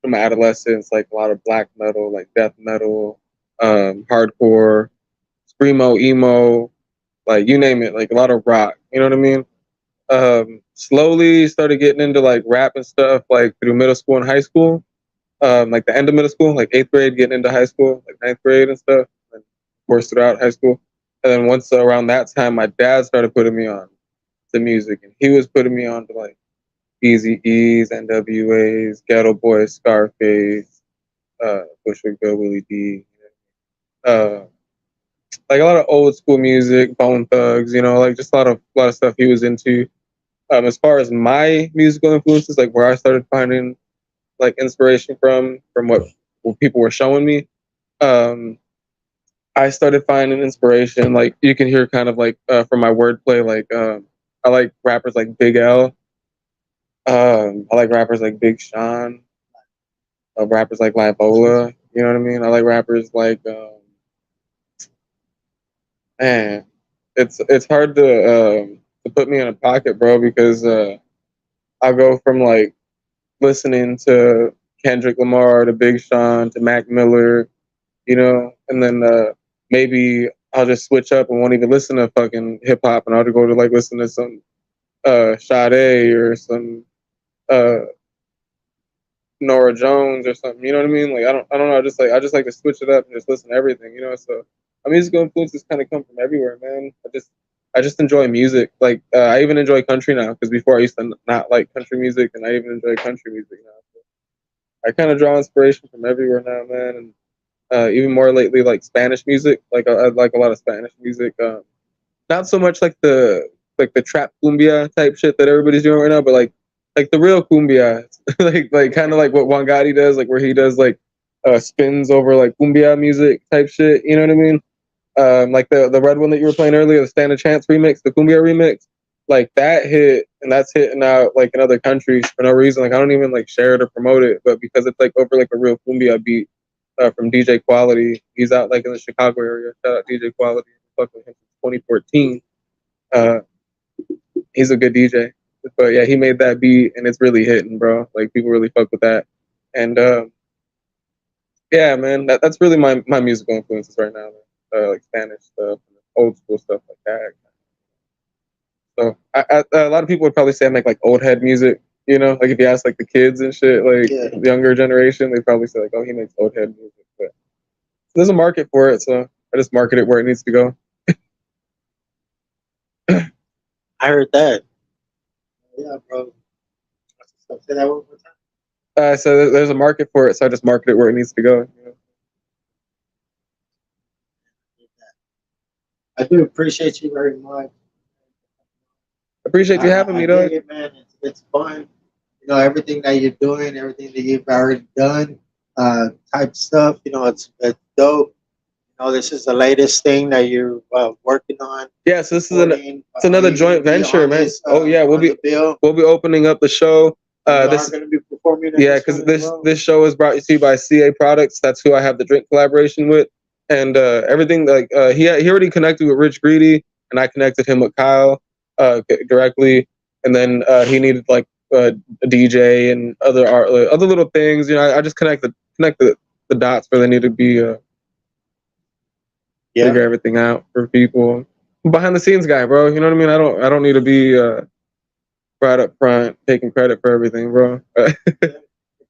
from my adolescence, like a lot of black metal, like death metal, hardcore, screamo, emo, like you name it, like a lot of rock. You know what I mean? Slowly started getting into like rap and stuff like through middle school and high school. Like the end of middle school, like 8th grade, getting into high school, like 9th grade and stuff. And of course throughout high school. And then once around that time, my dad started putting me on to music, and he was putting me on to like Easy E's, NWA's, Ghetto Boys, Scarface, Bushwick Bill, Willie D. Uh, like a lot of old school music, Bone Thugs, you know, like just a lot of stuff he was into. As far as my musical influences, like where I started finding like inspiration from what people were showing me, I started finding inspiration. Like you can hear kind of like from my wordplay, like I like rappers like Big L. I like rappers like Big Sean. Rappers like Libola. You know what I mean? I like rappers like man. It's hard to put me in a pocket, bro, because I'll go from like listening to Kendrick Lamar to Big Sean to Mac Miller, you know, and then maybe I'll just switch up and won't even listen to fucking hip hop, and I'll just go to like listen to some Sade or some uh Nora Jones or something. You know what I mean? Like I don't know. I just like to switch it up and just listen to everything. You know, so my musical influences kind of come from everywhere, man. I just enjoy music. Like I even enjoy country now, because before I used to not like country music, and I even enjoy country music now. So I kind of draw inspiration from everywhere now, man. And even more lately, like Spanish music. Like I like a lot of Spanish music. Not so much like the trap cumbia type shit that everybody's doing right now, but like the real cumbia, like kind of like what Juan Gotti does, like where he does like spins over like cumbia music type shit. You know what I mean? Like the red one that you were playing earlier, the Stand a Chance remix, the cumbia remix, like that hit, and that's hitting out like in other countries for no reason. Like I don't even like share it or promote it, but because it's like over like a real cumbia beat from DJ Quality. He's out like in the Chicago area. Shout out DJ Quality. Fucking him since 2014. Uh, he's a good DJ. But yeah, he made that beat and it's really hitting, bro. Like people really fuck with that. And yeah, man, that's really my musical influences right now. Like Spanish stuff, old school stuff like that. So a lot of people would probably say I make like old head music. You know, like if you ask like the kids and shit, like the younger generation, they probably say like, oh, he makes old head music. But there's a market for it, so I just market it where it needs to go. I heard that. Yeah, bro. Say that one more time. So there's a market for it, so I just market it where it needs to go. You know? I do appreciate you very much. Appreciate you having me, I dog. dig it, man. It's fun. You know, everything that you're doing, everything that you've already done, type stuff. You know, it's dope. You know, this is the latest thing that you're working on. Yeah, so this is it's another joint venture, man. Oh yeah, we'll be opening up the show. This going to be performing. Yeah, because this show is brought to you by CA Products. That's who I have the drink collaboration with, and everything. Like he already connected with Rich Greedy, and I connected him with Kyle directly, and then he needed like a DJ and other art, other little things. You know, I just connect the dots where they need to be. Figure everything out for people. Behind the scenes guy, bro. You know what I mean? I don't need to be right up front taking credit for everything, bro.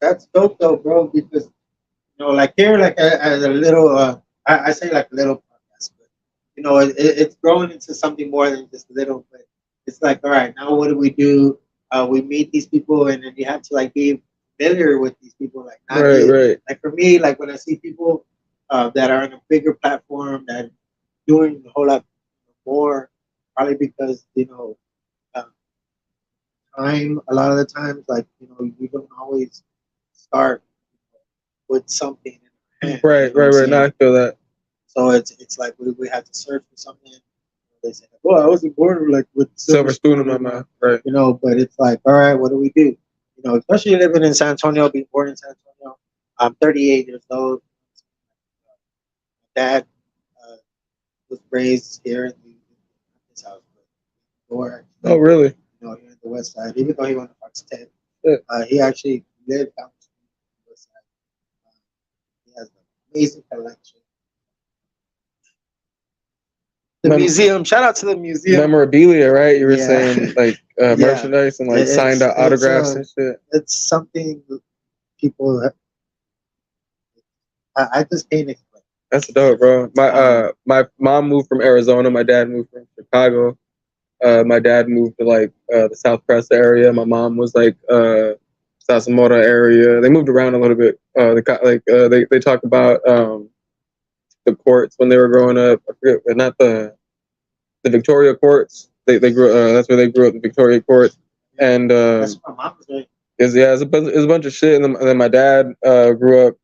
That's dope though, bro, because you know, like here, like as a little I say like a little podcast, but you know, it's growing into something more than just little, but it's like, all right, now what do? We meet these people, and then you have to like be familiar with these people, like not right. Like for me, like when I see people that are on a bigger platform that doing a whole lot more, probably because you know time. A lot of the times, like you know, you don't always start with something. In hand, right. Now I feel that. So it's like we have to search for something. They say, "Well, I wasn't born like with silver spoon in my mouth," right? You know, but it's like, all right, what do we do? You know, especially living in San Antonio, being born in San Antonio. I'm 38 years old. My dad was raised here in this house. Oh, really? You know, here in the West Side. Even though he went to Fox 10, Yeah. he actually lived down the street on the West Side. amazing collection. The Mem- museum. Shout out to the museum. Memorabilia, right? You were Yeah. saying like Yeah. merchandise and like It's- signed out it's, autographs and shit. It's something people. I just can't explain. That's dope, bro. My mom moved from Arizona. My dad moved from Chicago. My dad moved to like the South Crest area. My mom was like South Zamora area. They moved around a little bit. They talk about the courts when they were growing up. I forget, not the Victoria courts. They grew. That's where they grew up, the Victoria courts. And That's my mom's name. it's a bunch of shit. And then my dad grew up,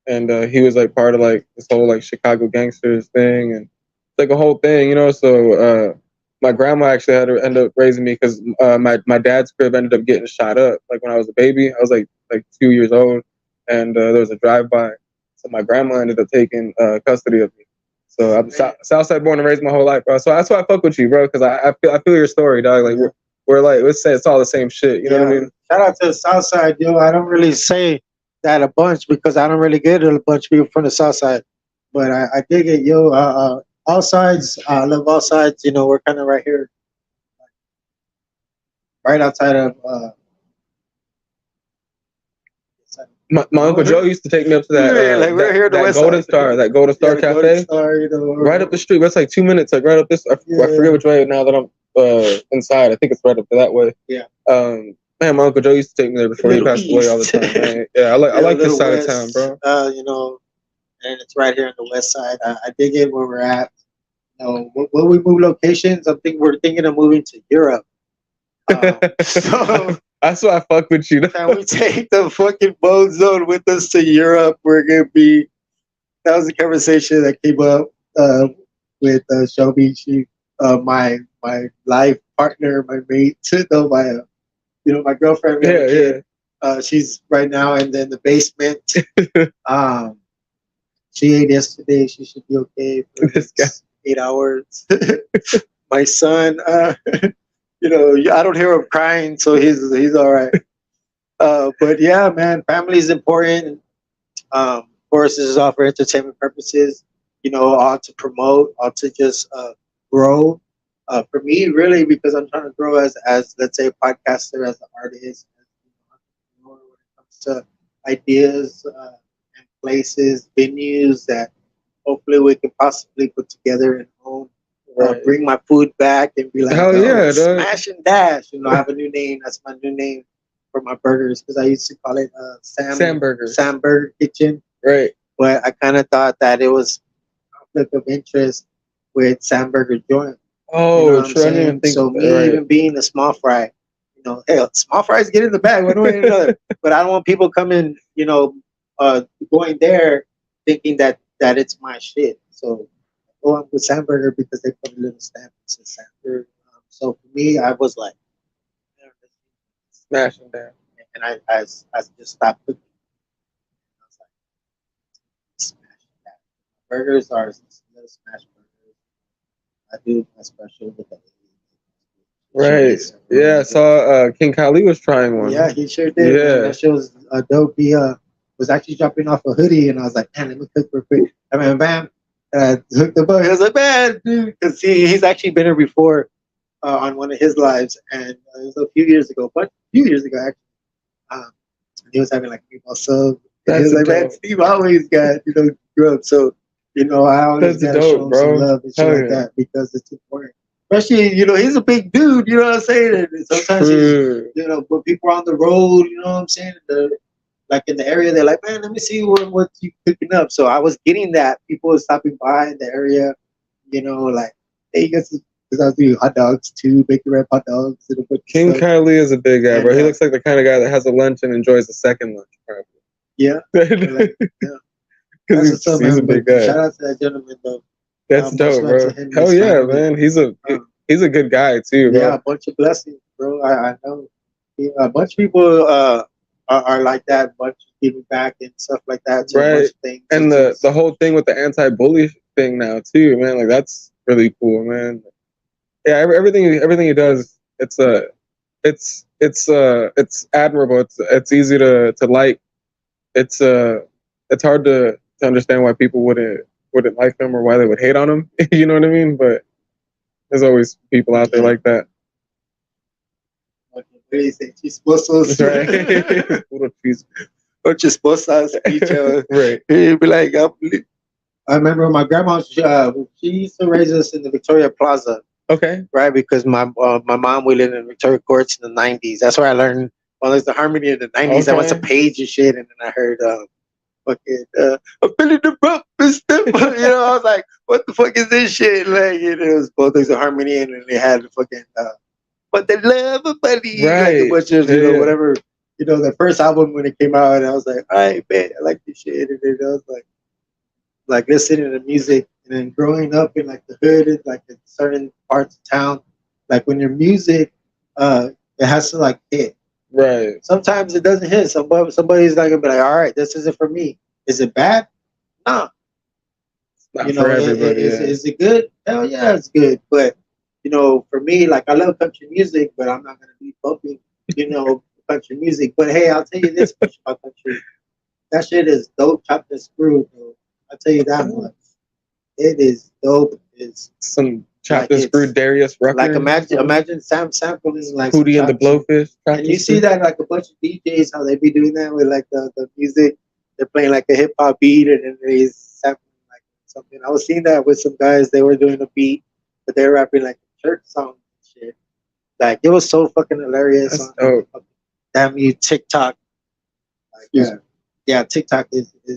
and he was like part of like this whole like Chicago gangsters thing, and like a whole thing, you know. So my grandma actually had to end up raising me because my dad's crib ended up getting shot up. Like when I was a baby, I was like 2 years old, and there was a drive-by. So my grandma ended up taking custody of me. So I'm Southside born and raised my whole life, bro. So that's why I fuck with you, bro, because I feel your story, dog. Like we're like, let's say it's all the same shit. You know what I mean? Shout out to the Southside, yo. I don't really say that a bunch because I don't really get a bunch of people from the Southside, but I dig it, yo. All sides, I love all sides. You know, we're kind of right here, right outside of. My Uncle Joe used to take me up to that Golden Star Cafe, Golden Star, you know, right up the street. That's like 2 minutes, like right up this. I forget which way now that I'm inside. I think it's right up that way. Yeah. Man, my Uncle Joe used to take me there before he passed away all the time. Man. Yeah, I like this side west, of town, bro. You know, and it's right here on the west side. I dig it where we're at. You know, when we move locations, we're thinking of moving to Europe. So that's why I fuck with you. And we take the fucking BoneZone with us to Europe. We're gonna be. That was a conversation that came up with Shelby. She, my life partner, my mate, no, my girlfriend. Yeah. She's right now in the basement. She ate yesterday. She should be okay for This guy. 8 hours. My son. You know, I don't hear him crying, so he's all right. But yeah, man, family is important. Of course, this is all for entertainment purposes. You know, all to promote, all to just grow. For me, really, because I'm trying to grow as let's say a podcaster, as an artist, as an entrepreneur when it comes to ideas and places, venues that hopefully we can possibly put together and own. Bring my food back and be like, smash and dash. You know, I have a new name. That's my new name for my burgers because I used to call it Sam Burger Kitchen. Right. But I kind of thought that it was conflict of interest with Sam Burger Joint. Oh, you know what true. I'm saying? So me even being a small fry, you know, hey, small fries get in the bag one way or another. But I don't want people coming, you know, going there thinking that it's my shit. So. Oh, I'm with Sam Burger because they put a little stamp that says Sam Burger. So for me, I was like, smashing down. And I just stopped cooking. I was like, smash that. Burgers are little smash burgers. I do my special with the. Right. Yeah, I saw King Kali was trying one. Yeah, he sure did. Yeah. Man. That shit was dope. He was actually dropping off a hoodie, and I was like, man, let me cook real quick. I mean, bam. Hooked him up. He was like, man, dude, because he's actually been here before on one of his lives, and it was a few years ago, actually. He was having like meatball sub. He was like, man, Steve always got, you know, grew up. So, you know, I always got to show him some love and shit like that because it's important. Especially, you know, he's a big dude, you know what I'm saying? And sometimes you know, when people are on the road, you know what I'm saying? Like in the area, they're like, man, let me see what you cooking up. So I was getting that. People were stopping by in the area, you know, like, hey, you guys, because I was doing hot dogs too, bacon wrap hot dogs. And King Kylie is a big guy, bro. He looks like the kind of guy that has a lunch and enjoys the second lunch, probably. Yeah. Like, yeah. Because he's a big guy. Shout out to that gentleman, though. That's dope, bro. Hell yeah, man. He's a good guy, too, bro. Yeah, a bunch of blessings, bro. I know. Yeah, a bunch of people are like that, bunch of giving back and stuff like that. So right. Things and the whole thing with the anti-bully thing now too, man. Like that's really cool, man. Yeah, everything he does, it's admirable. It's easy to like. It's hard to to understand why people wouldn't like him or why they would hate on him. You know what I mean? But there's always people out there like that. Chisposos. Right. Puro cheese. Or chisposas. Right. He'd be like, I remember my grandma, she used to raise us in the Victoria Plaza, Okay. right? Because my mom, we lived in Victoria Courts in the 90s. That's where I learned, well, there's the harmony in the 90s. I went to Okay. Page and shit, and then I heard, fucking, Billy the Bump and stuff. You know, I was like, what the fuck is this shit? Like, it was both there's a harmony, and then they had the fucking, but they love a buddy, like Right. the Butchers, you know, Yeah. whatever. You know, the first album when it came out, and I was like, all right, man, I like this shit. And then I was like listening to music, and then growing up in like the hood, in, like in certain parts of town, like when your music, it has to like hit. Right. Sometimes it doesn't hit. Somebody's not gonna be like, all right, this isn't for me. Is it bad? No. Not You for know, everybody. is it good? Hell yeah, it's good. But you know, for me, like I love country music, but I'm not gonna be bumping, you know, country music. But hey, I'll tell you this much about country. That shit is dope, chopped and screwed, bro. I'll tell you that much. It is dope. It's Some chopped like and screwed Darius Rucker. like imagine Sam sampling like Hootie and the Blowfish. and you see that like a bunch of DJs how they be doing that with like the music. They're playing like a hip hop beat and then they sampling like something. I was seeing that with some guys. They were doing a beat, but they were rapping like church songs and shit. Like it was so fucking hilarious. That's dope. Damn you, TikTok. Like, yeah, TikTok is a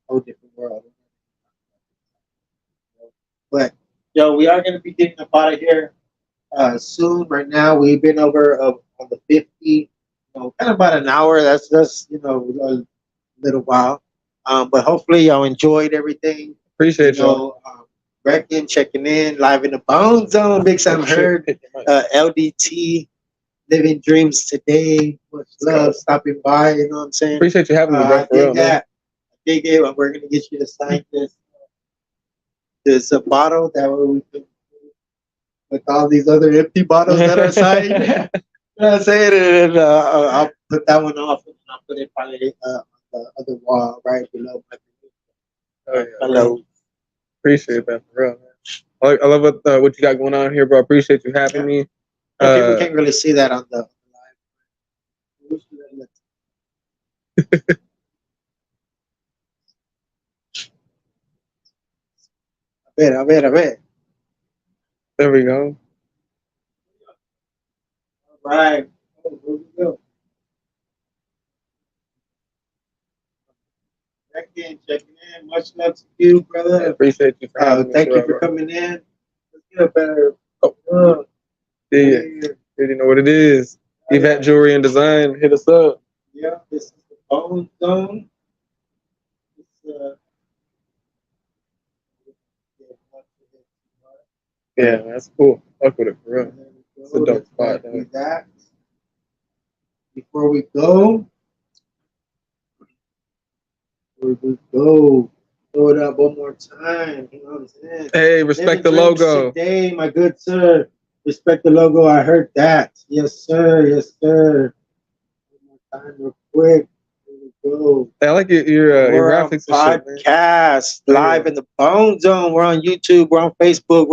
whole different world. But yo, we are gonna be getting up out of here soon. Right now, we've been over on the 50. You know, kind of about an hour. That's you know a little while. But hopefully y'all enjoyed everything. Appreciate You know, Wreckin, checking in live in the BoneZone. Big Sam Heard, LDT, Living Dreams Today. Much love stopping by. You know what I'm saying? Appreciate you having me, bro. I For real, dig man. that. I dig it. And we're gonna get you to sign this. There's a bottle that way we can with all these other empty bottles that are signed. You know what I'm saying? And I'll put that one off and I'll put it probably on the other wall right below my hello. Appreciate that, for real, man. I love what you got going on here, bro. Appreciate you having me. People can't really see that on the live. A ver. There we go. All right. Oh, here we go. Checking in. Much love to you, brother. I appreciate you for having me. Thank you for bro. coming in. Let's get a better. Yeah, you know what it is. Event Jewelry and Design. Hit us up. Yeah, this is the BoneZone. Yeah, that's cool. Fuck with it, for real. It's a dope spot. That. Before we go, throw it up one more time. You know what I'm saying? Hey, respect the logo. Today, my good sir. Respect the logo. I heard that. Yes, sir. Yes, sir. One more time, real quick. Here we go. Hey, I like your graphics and shit, man. Podcast live in the BoneZone. We're on YouTube. We're on Facebook.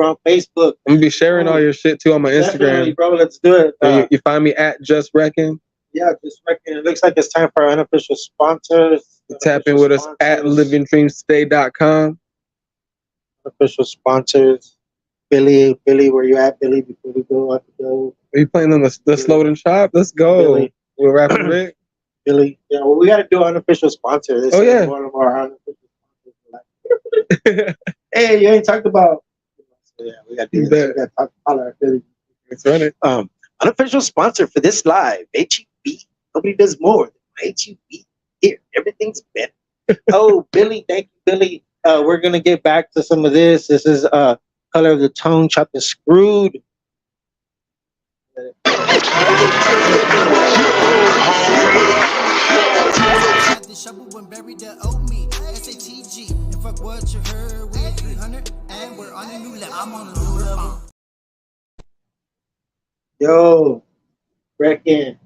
I'm gonna be sharing all your shit too on my Definitely, Instagram. bro. Let's do it. You find me at Just Wreckin. Yeah, Just Wreckin. It looks like it's time for our unofficial sponsors. Tap in with us at livingdreamstoday.com. Official sponsors. Billy, where you at, Billy? Before we go, out the door. Are you playing on the Slow and Shop? Let's go. Billy. We're rapping Rick. Billy. Yeah, well, we got to do an unofficial sponsor. This is one of our unofficial sponsors. Hey, you ain't talked about. Yeah, we got to do this. We got to talk about Billy. That's right. Unofficial sponsor for this live, HEB. Nobody does more than HEB. Here, everything's better. Oh, Billy, thank you, Billy. We're gonna get back to some of this. This is Color of the Tone, chopped and screwed. The shovel when buried the old me. SATG. And fuck what you heard. We at 300 and we're on a new level. I'm on a new level. Yo, Wreckin.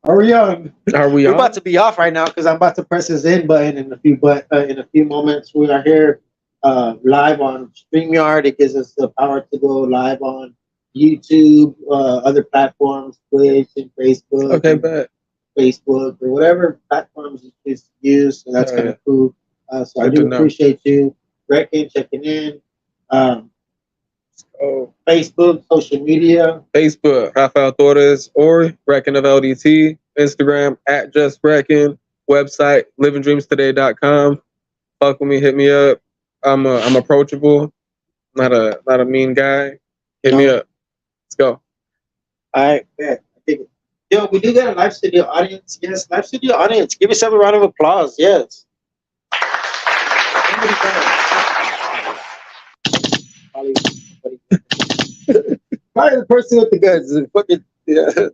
Are we on? Are we We're on? about to be off right now because I'm about to press his in button in a few moments. We are here live on StreamYard. It gives us the power to go live on YouTube, other platforms, Twitch and Facebook. Okay, and bet. Facebook or whatever platforms is used. So that's kind of cool. So I Good do to know. appreciate you, Wreckin, checking in. Oh, Facebook, social media. Facebook, Rafael Torres or Wreckin of LDT. Instagram at Just Wreckin. Website livingdreamstoday.com. Fuck with me, hit me up. I'm approachable. Not a mean guy. Hit me up. Let's go. All right, yeah, I think it. Yo, we do got a live studio audience. Yes, live studio audience. Give yourself a round of applause. Yes. Probably the person with the guns. Fucking, yeah.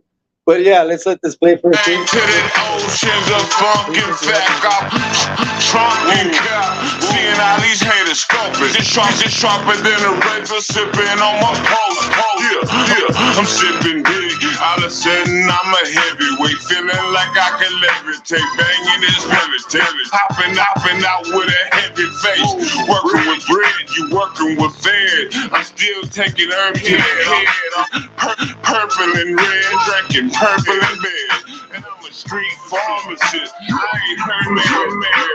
But yeah, let's let this play for a few. To the oceans of funk and fact off trunk and cap. Seeing all these haters scoping. Just sharper than a razor, sipping on my post. Yeah, I'm sipping big. All of a sudden I'm a heavyweight, feeling like I can levitate, banging this village, hopping out with a heavy face. Working with bread, you working with fed. I'm still taking herbs to the head. I'm purple and red, drinking purple and red. And I'm a street pharmacist. I ain't heard nigga mad.